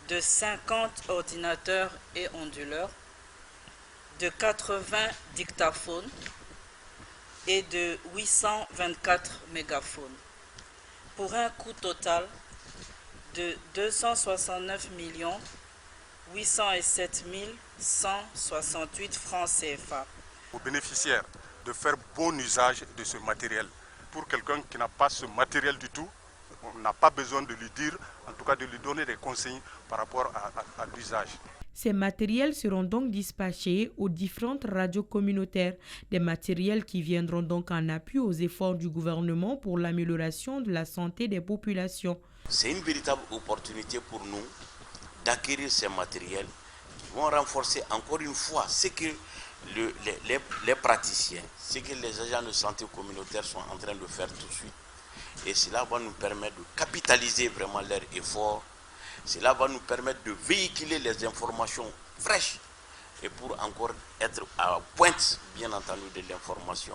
de 50 ordinateurs et onduleurs, de 80 dictaphones et de 824 mégaphones, pour un coût total de 269 807 168 francs CFA. Aux bénéficiaires de faire bon usage de ce matériel. Pour quelqu'un qui n'a pas ce matériel du tout, on n'a pas besoin de lui dire, en tout cas de lui donner des conseils par rapport à l'usage. Ces matériels seront donc dispatchés aux différentes radios communautaires, des matériels qui viendront donc en appui aux efforts du gouvernement pour l'amélioration de la santé des populations. C'est une véritable opportunité pour nous d'acquérir ces matériels qui vont renforcer encore une fois ce que les praticiens, ce que les agents de santé communautaire sont en train de faire tout de suite. Et cela va nous permettre de capitaliser vraiment leurs efforts. Cela va nous permettre de véhiculer les informations fraîches et pour encore être à pointe, bien entendu, de l'information.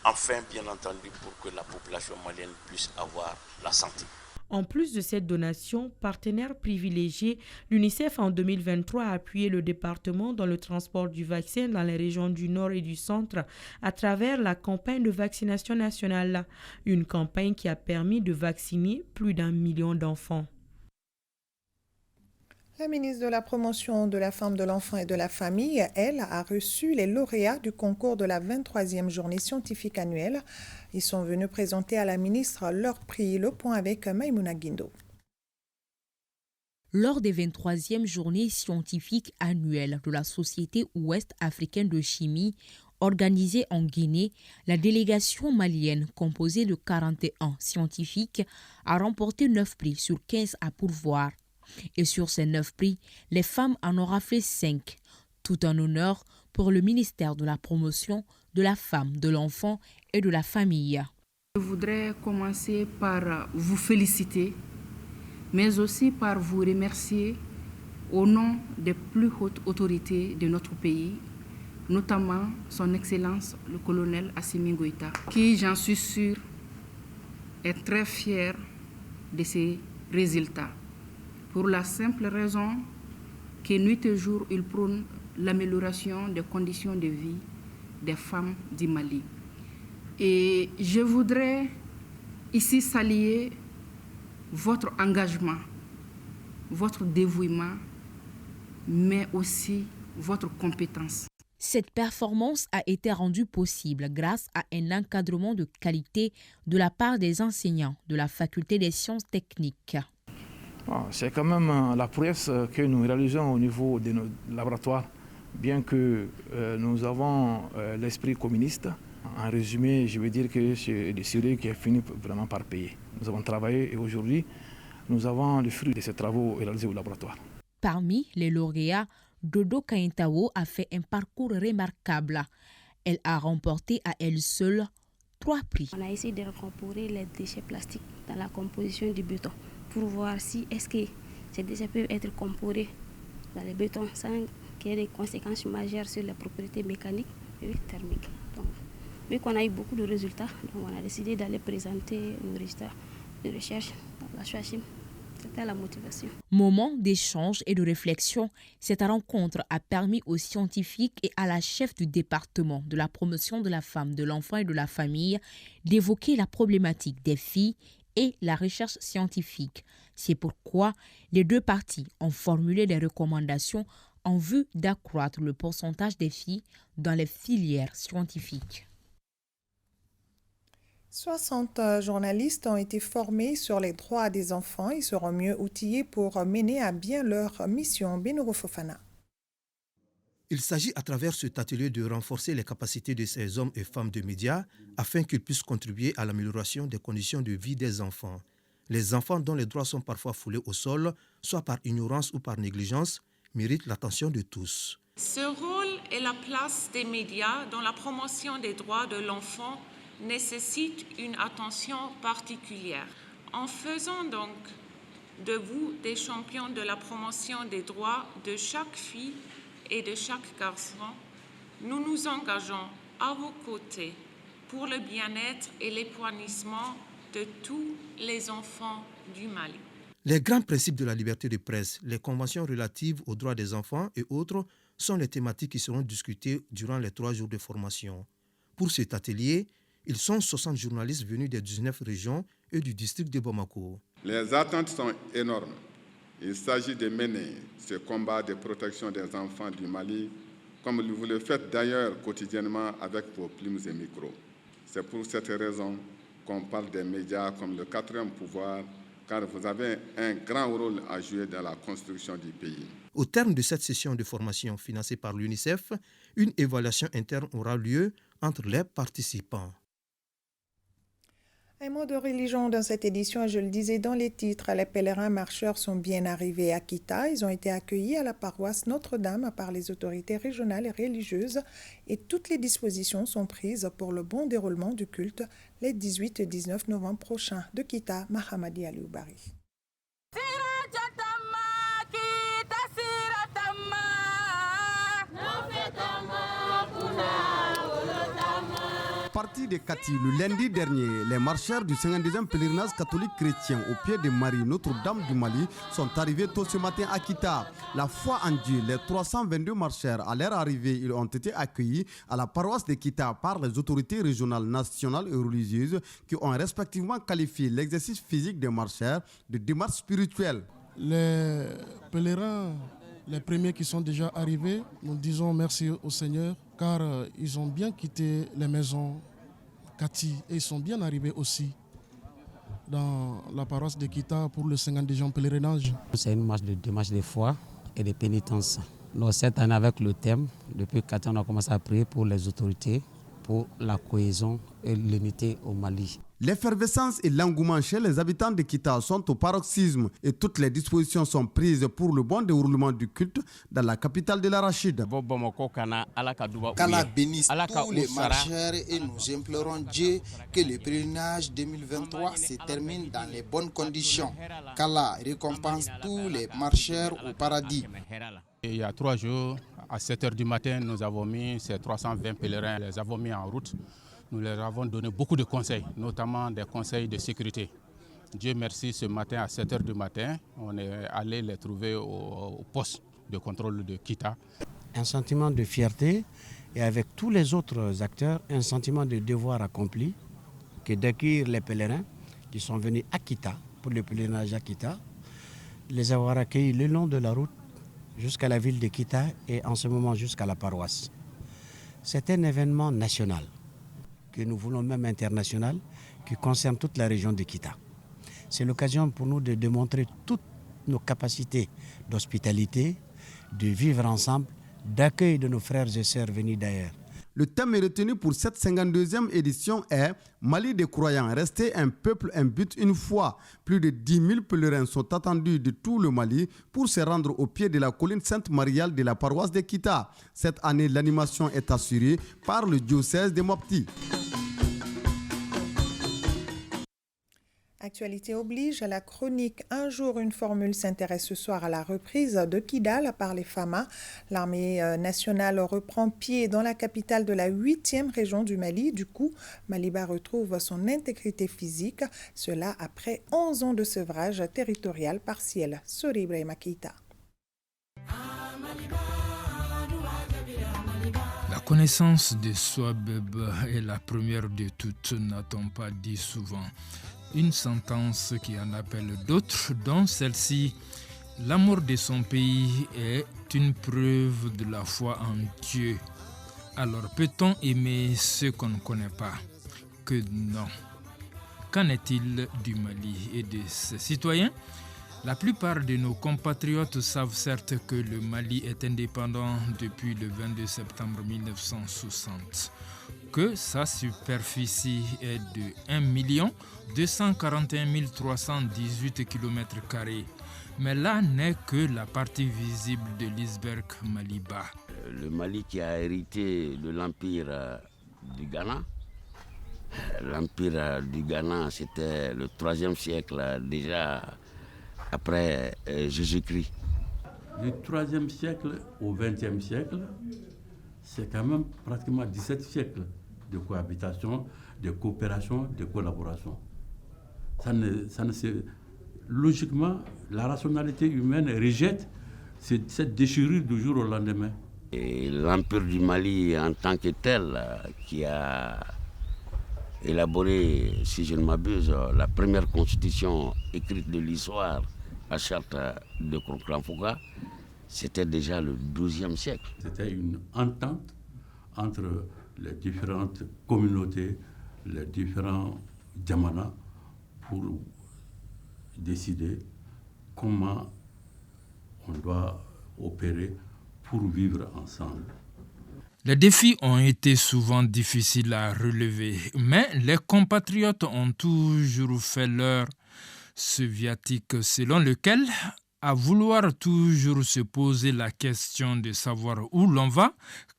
Enfin, bien entendu, pour que la population malienne puisse avoir la santé. En plus de cette donation, partenaire privilégié, l'UNICEF en 2023 a appuyé le département dans le transport du vaccin dans les régions du Nord et du Centre à travers la campagne de vaccination nationale, une campagne qui a permis de vacciner plus d'1 million d'enfants. La ministre de la Promotion de la Femme, de l'Enfant et de la Famille, elle, a reçu les lauréats du concours de la 23e journée scientifique annuelle. Ils sont venus présenter à la ministre leur prix. Le point avec Maïmouna Guindo. Lors des 23e journées scientifiques annuelles de la Société ouest-africaine de chimie, organisée en Guinée, la délégation malienne, composée de 41 scientifiques, a remporté 9 prix sur 15 à pourvoir. Et sur ces 9 prix, les femmes en ont raflé 5, tout en honneur pour le ministère de la Promotion de la Femme, de l'Enfant et de la Famille. Je voudrais commencer par vous féliciter, mais aussi par vous remercier au nom des plus hautes autorités de notre pays, notamment son Excellence le colonel Assimi Goïta, qui, j'en suis sûr, est très fier de ses résultats. Pour la simple raison que nuit et jour, il prône l'amélioration des conditions de vie des femmes du Mali. Et je voudrais ici saluer votre engagement, votre dévouement, mais aussi votre compétence. Cette performance a été rendue possible grâce à un encadrement de qualité de la part des enseignants de la Faculté des sciences techniques. C'est quand même la prouesse que nous réalisons au niveau de nos laboratoires, bien que nous avons l'esprit communiste. En résumé, je veux dire que c'est des séries qui a fini vraiment par payer. Nous avons travaillé et aujourd'hui, nous avons le fruit de ces travaux réalisés au laboratoire. Parmi les lauréats, Dodo Kaintao a fait un parcours remarquable. Elle a remporté à elle seule 3 prix. On a essayé de récupérer les déchets plastiques dans la composition du béton pour voir si est-ce que ces déchets peuvent être composés dans le béton sans qu'il y ait des conséquences majeures sur les propriétés mécaniques et thermiques. Donc, vu qu'on a eu beaucoup de résultats, donc on a décidé d'aller présenter nos résultats de recherche dans la SHACHIM C'était la motivation. Moment d'échange et de réflexion, cette rencontre a permis aux scientifiques et à la chef du département de la promotion de la femme, de l'enfant et de la famille d'évoquer la problématique des filles et la recherche scientifique. C'est pourquoi les deux parties ont formulé des recommandations en vue d'accroître le pourcentage des filles dans les filières scientifiques. 60 journalistes ont été formés sur les droits des enfants et seront mieux outillés pour mener à bien leur mission. Benoît Fofana. Il s'agit à travers cet atelier de renforcer les capacités de ces hommes et femmes de médias afin qu'ils puissent contribuer à l'amélioration des conditions de vie des enfants. Les enfants dont les droits sont parfois foulés au sol, soit par ignorance ou par négligence, méritent l'attention de tous. Ce rôle et la place des médias dans la promotion des droits de l'enfant nécessite une attention particulière. En faisant donc de vous des champions de la promotion des droits de chaque fille et de chaque garçon, nous nous engageons à vos côtés pour le bien-être et l'épanouissement de tous les enfants du Mali. Les grands principes de la liberté de presse, les conventions relatives aux droits des enfants et autres sont les thématiques qui seront discutées durant les 3 jours de formation. Pour cet atelier, ils sont 60 journalistes venus des 19 régions et du district de Bamako. Les attentes sont énormes. Il s'agit de mener ce combat de protection des enfants du Mali, comme vous le faites d'ailleurs quotidiennement avec vos plumes et micros. C'est pour cette raison qu'on parle des médias comme le 4e pouvoir, car vous avez un grand rôle à jouer dans la construction du pays. Au terme de cette session de formation financée par l'UNICEF, une évaluation interne aura lieu entre les participants. Un mot de religion dans cette édition, je le disais dans les titres, les pèlerins marcheurs sont bien arrivés à Kita. Ils ont été accueillis à la paroisse Notre-Dame par les autorités régionales et religieuses et toutes les dispositions sont prises pour le bon déroulement du culte les 18 et 19 novembre prochains. De Kita, Mahamadi Alioubari. Parti de Kati le lundi dernier, les marcheurs du 52e pèlerinage catholique chrétien au pied de Marie Notre-Dame du Mali sont arrivés tôt ce matin à Kita. La foi en Dieu, les 322 marcheurs, à leur arrivée, ils ont été accueillis à la paroisse de Kita par les autorités régionales, nationales et religieuses qui ont respectivement qualifié l'exercice physique des marcheurs de démarche spirituelle. Les pèlerins, les premiers qui sont déjà arrivés, nous disons merci au Seigneur car ils ont bien quitté les maisons Kati et ils sont bien arrivés aussi dans la paroisse de Kita pour le 52e pèlerinage. C'est une marche de démarche de foi et de pénitence. Donc, cette année avec le thème, depuis Kati on a commencé à prier pour les autorités, pour la cohésion et l'unité au Mali. L'effervescence et l'engouement chez les habitants de Kita sont au paroxysme et toutes les dispositions sont prises pour le bon déroulement du culte dans la capitale de l'Arachide. Qu'Allah bénisse tous les marcheurs et nous implorons Dieu que le pèlerinage 2023 se termine dans les bonnes conditions. Qu'Allah récompense tous les marcheurs au paradis. Il y a 3 jours, à 7h du matin, nous avons mis ces 320 pèlerins, les avons mis en route. Nous leur avons donné beaucoup de conseils, notamment des conseils de sécurité. Dieu merci, ce matin à 7h du matin, on est allé les trouver au poste de contrôle de Kita. Un sentiment de fierté et avec tous les autres acteurs, un sentiment de devoir accompli que d'accueillir les pèlerins qui sont venus à Kita pour le pèlerinage à Kita, les avoir accueillis le long de la route jusqu'à la ville de Kita et en ce moment jusqu'à la paroisse. C'est un événement national, que nous voulons même international, qui concerne toute la région de Kita. C'est l'occasion pour nous de démontrer toutes nos capacités d'hospitalité, de vivre ensemble, d'accueil de nos frères et sœurs venus d'ailleurs. Le thème retenu pour cette 52e édition est « Mali des croyants, rester un peuple, un but, une foi ». Plus de 10 000 pèlerins sont attendus de tout le Mali pour se rendre au pied de la colline Sainte-Mariale de la paroisse de Kita. Cette année, l'animation est assurée par le diocèse de Mopti. Actualité oblige, la chronique Un jour, une formule s'intéresse ce soir à la reprise de Kidal par les FAMA. L'armée nationale reprend pied dans la capitale de la 8e région du Mali. Du coup, Maliba retrouve son intégrité physique. Cela après 11 ans de sevrage territorial partiel. Sori Ibrahima Keita. La connaissance de Souabeb est la première de toutes, n'a-t-on pas dit souvent. Une sentence qui en appelle d'autres, dont celle-ci. L'amour de son pays est une preuve de la foi en Dieu. Alors peut-on aimer ce qu'on ne connaît pas? Que non. Qu'en est-il du Mali et de ses citoyens? La plupart de nos compatriotes savent certes que le Mali est indépendant depuis le 22 septembre 1960, que sa superficie est de 1 241 318 km². Mais là n'est que la partie visible de l'iceberg Maliba. Le Mali qui a hérité de l'Empire du Ghana. L'Empire du Ghana, c'était le 3e siècle déjà après Jésus-Christ. Du 3e siècle au 20e siècle, c'est quand même pratiquement 17 siècles de cohabitation, de coopération, de collaboration. Logiquement, la rationalité humaine rejette cette déchirure du jour au lendemain. Et l'Empire du Mali en tant que tel, qui a élaboré, si je ne m'abuse, la première constitution écrite de l'histoire, la charte de Krokran-Fouga, c'était déjà le XIIe siècle. C'était une entente entre les différentes communautés, les différents djamanas, pour décider comment on doit opérer pour vivre ensemble. Les défis ont été souvent difficiles à relever, mais les compatriotes ont toujours fait leur ce viatique selon lequel, à vouloir toujours se poser la question de savoir où l'on va,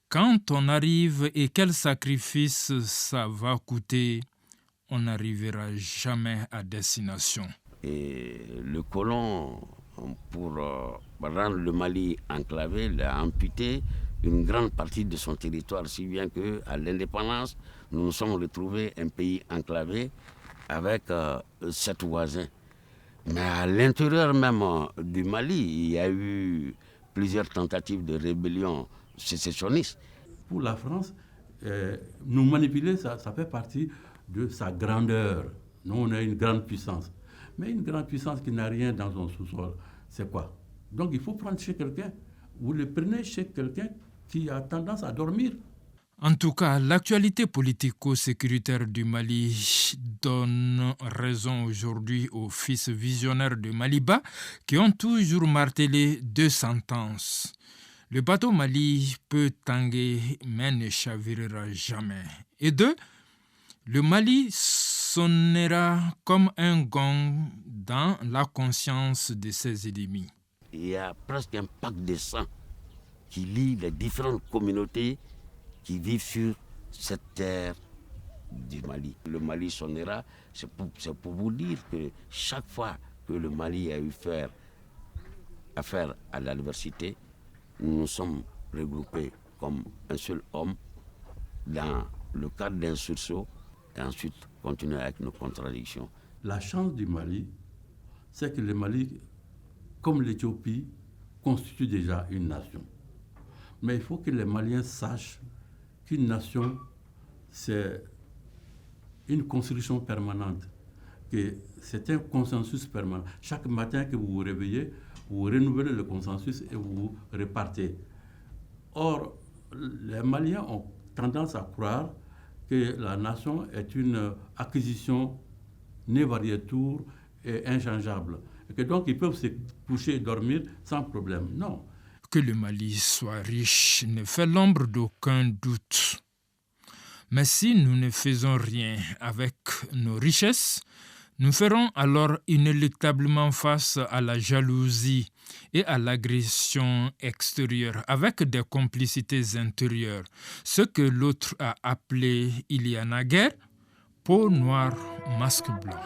quand on arrive et quel sacrifice ça va coûter, on n'arrivera jamais à destination. Et le colon, pour rendre le Mali enclavé, l'a amputé une grande partie de son territoire, si bien qu'à l'indépendance, nous nous sommes retrouvés un pays enclavé avec 7 voisins. Mais à l'intérieur même du Mali, il y a eu plusieurs tentatives de rébellion sécessionniste. Pour la France, nous manipuler, ça fait partie de sa grandeur. Nous, on est une grande puissance. Mais une grande puissance qui n'a rien dans son sous-sol, c'est quoi? Donc il faut prendre chez quelqu'un. Vous le prenez chez quelqu'un qui a tendance à dormir. En tout cas, l'actualité politico-sécuritaire du Mali donne raison aujourd'hui aux fils visionnaires de Maliba qui ont toujours martelé 2 sentences. Le bateau Mali peut tanguer mais ne chavirera jamais. Et 2, le Mali sonnera comme un gong dans la conscience de ses ennemis. Il y a presque un pacte de sang qui lie les différentes communautés qui vivent sur cette terre du Mali. Le Mali sonnera, c'est pour vous dire que chaque fois que le Mali a eu affaire à l'adversité, nous nous sommes regroupés comme un seul homme dans le cadre d'un sursaut et ensuite continuer avec nos contradictions. La chance du Mali, c'est que le Mali, comme l'Éthiopie, constitue déjà une nation. Mais il faut que les Maliens sachent qu'une nation, c'est une construction permanente, que c'est un consensus permanent. Chaque matin que vous vous réveillez, vous renouvelez le consensus et vous repartez. Or, les Maliens ont tendance à croire que la nation est une acquisition née variétour et inchangeable. Et que donc ils peuvent se coucher et dormir sans problème. Non. Que le Mali soit riche ne fait l'ombre d'aucun doute. Mais si nous ne faisons rien avec nos richesses, nous ferons alors inéluctablement face à la jalousie et à l'agression extérieure avec des complicités intérieures, ce que l'autre a appelé il y a naguère peau noire, masque blanc.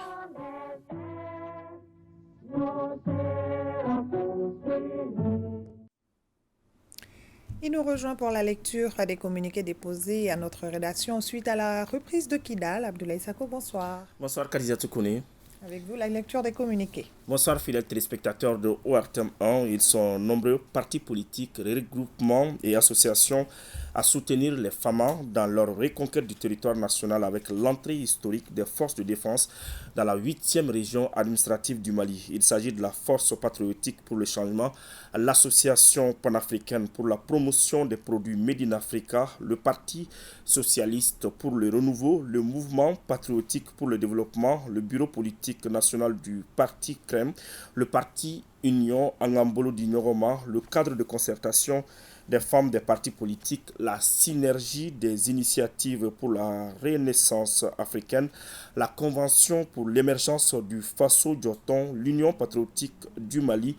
Il nous rejoint pour la lecture des communiqués déposés à notre rédaction suite à la reprise de Kidal. Abdoulaye Sako, bonsoir. Bonsoir Khadijatou Kone. Avec vous, la lecture des communiqués. Bonsoir fidèles téléspectateurs de ORTM 1. Ils sont nombreux, partis politiques, regroupements et associations à soutenir les FAMA dans leur reconquête du territoire national avec l'entrée historique des forces de défense dans la 8e région administrative du Mali. Il s'agit de la Force patriotique pour le changement, l'Association panafricaine pour la promotion des produits Made in Africa, le Parti socialiste pour le renouveau, le Mouvement patriotique pour le développement, le Bureau politique national du Parti CREM, le Parti Union Angambolo d'Ignoroma, le cadre de concertation des femmes des partis politiques, la synergie des initiatives pour la renaissance africaine, la Convention pour l'émergence du Faso-Dioton, l'Union patriotique du Mali,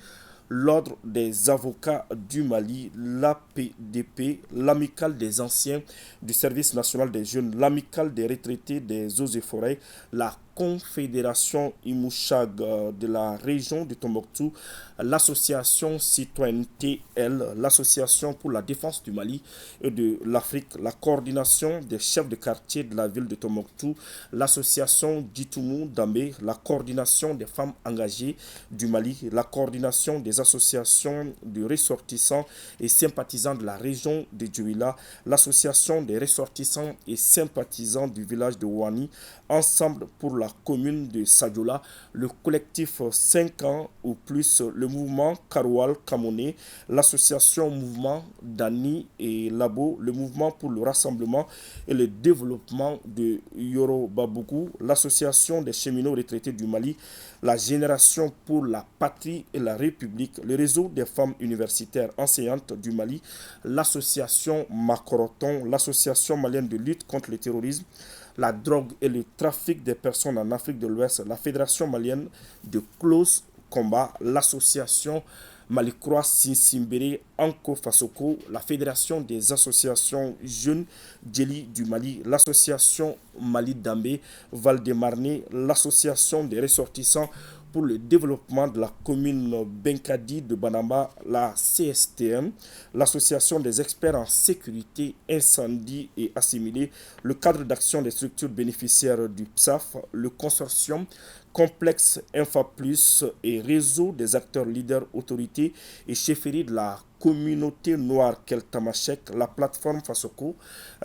l'Ordre des avocats du Mali, l'APDP, l'Amicale des anciens du Service national des jeunes, l'Amicale des retraités des eaux et forêts, la Confédération Imouchag de la région de Tombouctou, l'association Citoyenneté L, l'association pour la défense du Mali et de l'Afrique, la coordination des chefs de quartier de la ville de Tombouctou, l'association Ditoumou Dambé, la coordination des femmes engagées du Mali, la coordination des associations de ressortissants et sympathisants de la région de Djouila, l'association des ressortissants et sympathisants du village de Ouani, ensemble pour la commune de Sadiola, le collectif 5 ans ou plus, le mouvement Karoual Kamone, l'association Mouvement Dani et Labo, le mouvement pour le rassemblement et le développement de Yoro Baboukou, l'association des cheminots retraités du Mali, la Génération pour la patrie et la République, le réseau des femmes universitaires enseignantes du Mali, l'association Macoroton, l'association malienne de lutte contre le terrorisme, la drogue et le trafic des personnes en Afrique de l'Ouest, la Fédération malienne de close combat, l'association Malikroa Sinsimbere Anko Fasoko, la Fédération des associations jeunes Djeli du Mali, l'association Mali Dambé, Val-de-Marne, l'association des ressortissants pour le développement de la commune Benkadi de Banamba, la CSTM, l'association des experts en sécurité, incendie et assimilés, le cadre d'action des structures bénéficiaires du PSAF, le consortium Complexe Infa Plus et réseau des acteurs leaders, autorités et chefferies de la communauté noire Keltamachek, la plateforme Fasoko,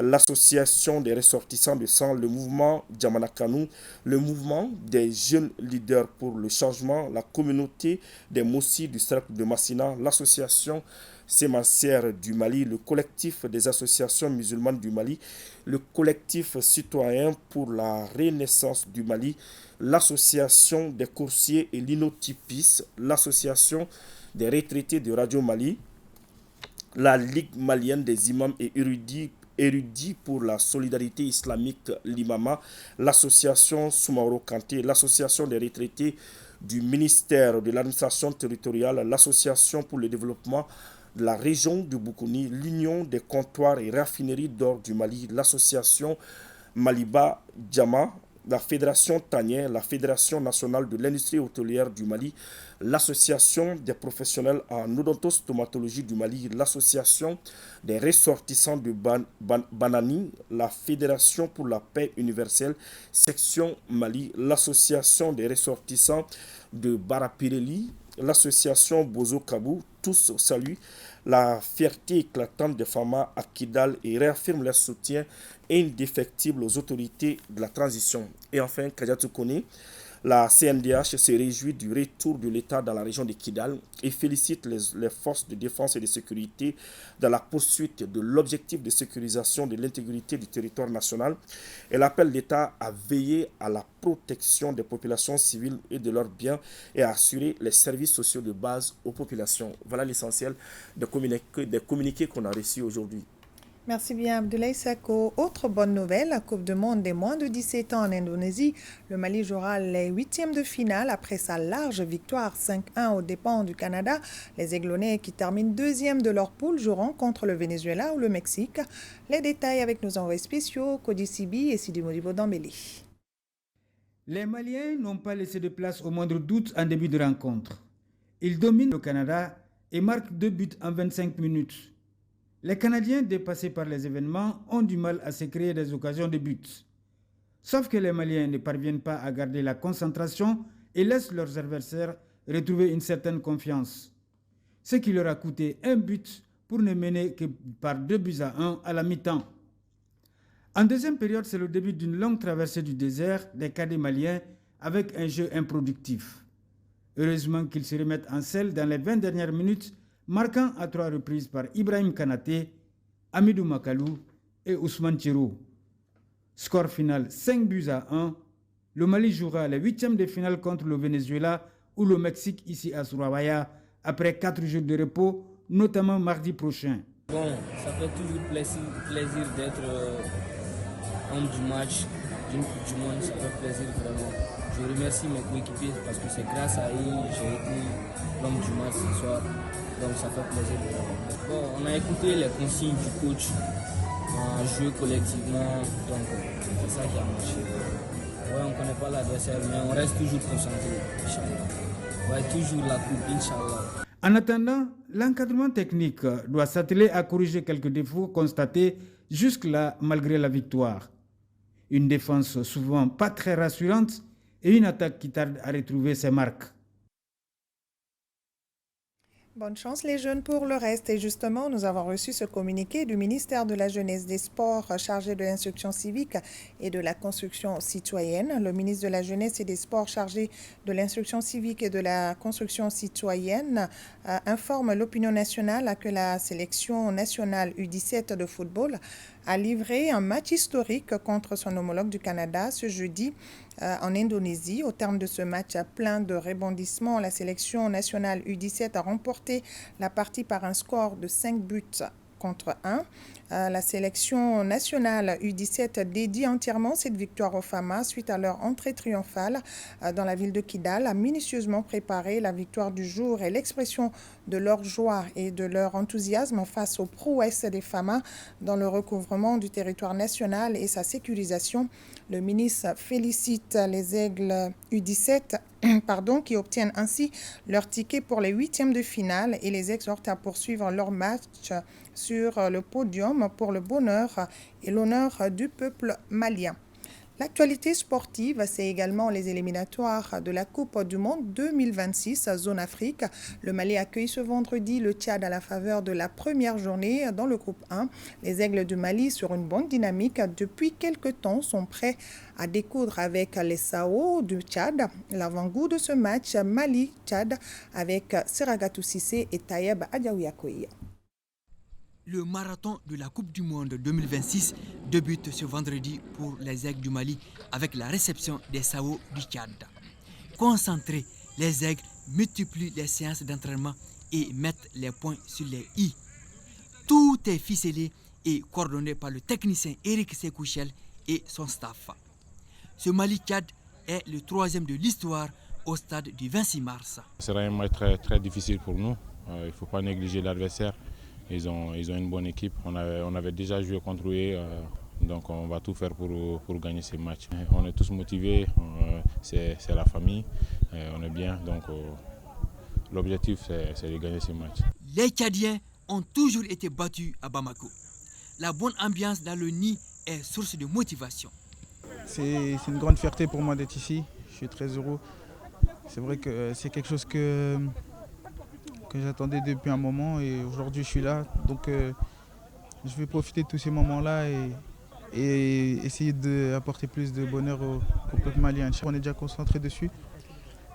l'association des ressortissants de sang, le mouvement Djamanakanou, le mouvement des jeunes leaders pour le changement, la communauté des Mossi du cercle de Massina, l'association sémancière du Mali, le collectif des associations musulmanes du Mali, le collectif citoyen pour la renaissance du Mali, l'association des coursiers et l'inotipis, l'association des retraités de Radio Mali, la Ligue malienne des imams et érudits pour la solidarité islamique, l'Imama, l'association Soumaoro Kanté, l'association des retraités du ministère de l'administration territoriale, l'association pour le développement de la région de Boukouni, l'Union des comptoirs et raffineries d'or du Mali, l'association Maliba Djama, la Fédération Tanier, la Fédération nationale de l'industrie hôtelière du Mali, l'Association des professionnels en odontostomatologie du Mali, l'Association des ressortissants de Banani, la Fédération pour la paix universelle, section Mali, l'Association des ressortissants de Barapireli, l'association Bozo Kabou, tous saluent la fierté éclatante des FAMA à Kidal et réaffirment leur soutien indéfectible aux autorités de la transition. Et enfin, Khadijatou Kone, la CNDH se réjouit du retour de l'État dans la région de Kidal et félicite les forces de défense et de sécurité dans la poursuite de l'objectif de sécurisation de l'intégrité du territoire national. Elle appelle l'État à veiller à la protection des populations civiles et de leurs biens et à assurer les services sociaux de base aux populations. Voilà l'essentiel des communiqués qu'on a reçus aujourd'hui. Merci bien Abdoulaye Sako. Autre bonne nouvelle, la Coupe du Monde des moins de 17 ans en Indonésie. Le Mali jouera les huitièmes de finale après sa large victoire 5-1 aux dépens du Canada. Les Aiglonnais qui terminent deuxième de leur poule joueront contre le Venezuela ou le Mexique. Les détails avec nos envoyés spéciaux, Kodi Sibi et Sidi Modibo Dambélé. Les Maliens n'ont pas laissé de place au moindre doute en début de rencontre. Ils dominent le Canada et marquent 2 buts en 25 minutes. Les Canadiens, dépassés par les événements, ont du mal à se créer des occasions de but. Sauf que les Maliens ne parviennent pas à garder la concentration et laissent leurs adversaires retrouver une certaine confiance. Ce qui leur a coûté un but pour ne mener que par 2-1 à la mi-temps. En deuxième période, c'est le début d'une longue traversée du désert des cadets maliens avec un jeu improductif. Heureusement qu'ils se remettent en selle dans les 20 dernières minutes, marquant à 3 reprises par Ibrahim Kanaté, Amidou Makalou et Ousmane Thiro. Score final 5-1. Le Mali jouera les 8e de finale contre le Venezuela ou le Mexique ici à Surabaya après 4 jours de repos, notamment mardi prochain. Bon, ça fait toujours plaisir d'être homme du match d'une Coupe du Monde, ça fait plaisir vraiment. Je remercie mes coéquipiers parce que c'est grâce à eux que j'ai été l'homme du match ce soir, donc ça fait plaisir vraiment. Bon, on a écouté les consignes du coach, on a joué collectivement, donc c'est ça qui a marché. Ouais, on ne connaît pas l'adversaire, mais on reste toujours concentré, Inch'Allah. Ouais, toujours la coupe, Inch'Allah. En attendant, l'encadrement technique doit s'atteler à corriger quelques défauts constatés jusque-là malgré la victoire. Une défense souvent pas très rassurante et une attaque qui tarde à retrouver ses marques. Bonne chance les jeunes pour le reste. Et justement, nous avons reçu ce communiqué du ministère de la Jeunesse des Sports chargé de l'instruction civique et de la construction citoyenne. Le ministre de la Jeunesse et des Sports chargé de l'instruction civique et de la construction citoyenne informe l'opinion nationale que la sélection nationale U17 de football a livré un match historique contre son homologue du Canada ce jeudi en Indonésie. Au terme de ce match plein de rebondissements, la sélection nationale U17 a remporté la partie par un score de 5-1. La sélection nationale U17 dédie entièrement cette victoire aux femmes suite à leur entrée triomphale dans la ville de Kidal, a minutieusement préparé la victoire du jour et l'expression de leur joie et de leur enthousiasme face aux prouesses des femmes dans le recouvrement du territoire national et sa sécurisation. Le ministre félicite les Aigles U17 qui obtiennent ainsi leur ticket pour les 8e de finale et les exhorte à poursuivre leur match sur le podium pour le bonheur et l'honneur du peuple malien. L'actualité sportive, c'est également les éliminatoires de la Coupe du Monde 2026 Zone Afrique. Le Mali accueille ce vendredi le Tchad à la faveur de la première journée dans le groupe 1. Les Aigles du Mali, sur une bonne dynamique depuis quelque temps, sont prêts à découdre avec les Sao du Tchad. L'avant-goût de ce match Mali-Tchad avec Seragatou Cissé et Tayeb Adjaouyakoui. Le marathon de la Coupe du Monde 2026 débute ce vendredi pour les Aigles du Mali avec la réception des Sao du Tchad. Concentrés, les Aigles multiplient les séances d'entraînement et mettent les points sur les i. Tout est ficelé et coordonné par le technicien Eric Sekouchel et son staff. Ce Mali-Tchad est le 3e de l'histoire au stade du 26 mars. Ce sera un match très, très difficile pour nous. Il ne faut pas négliger l'adversaire. Ils ont une bonne équipe. On avait déjà joué contre eux, donc on va tout faire pour gagner ces matchs. On est tous motivés, c'est la famille, on est bien, donc l'objectif c'est de gagner ces matchs. Les Tchadiens ont toujours été battus à Bamako. La bonne ambiance dans le nid est source de motivation. C'est une grande fierté pour moi d'être ici, je suis très heureux. C'est vrai que c'est quelque chose que j'attendais depuis un moment et aujourd'hui je suis là, donc je vais profiter de tous ces moments-là et essayer d'apporter plus de bonheur au peuple malien. On est déjà concentré dessus,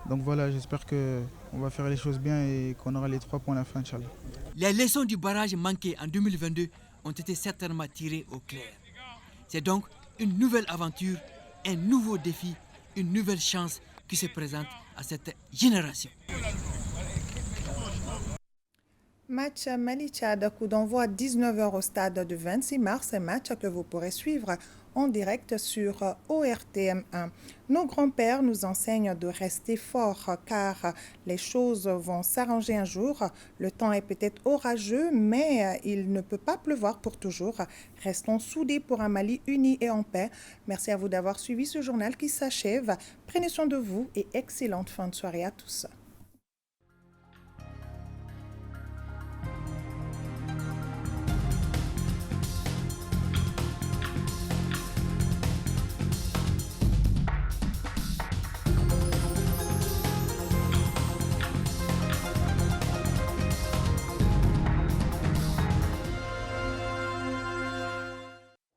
donc voilà, j'espère qu'on va faire les choses bien et qu'on aura les 3 points à la fin, Inch'Allah. Les leçons du barrage manqué en 2022 ont été certainement tirées au clair. C'est donc une nouvelle aventure, un nouveau défi, une nouvelle chance qui se présente à cette génération. Match Mali-Tchad, coup d'envoi à 19h au stade du 26 mars, un match que vous pourrez suivre en direct sur ORTM1. Nos grands-pères nous enseignent de rester forts car les choses vont s'arranger un jour. Le temps est peut-être orageux, mais il ne peut pas pleuvoir pour toujours. Restons soudés pour un Mali uni et en paix. Merci à vous d'avoir suivi ce journal qui s'achève. Prenez soin de vous et excellente fin de soirée à tous.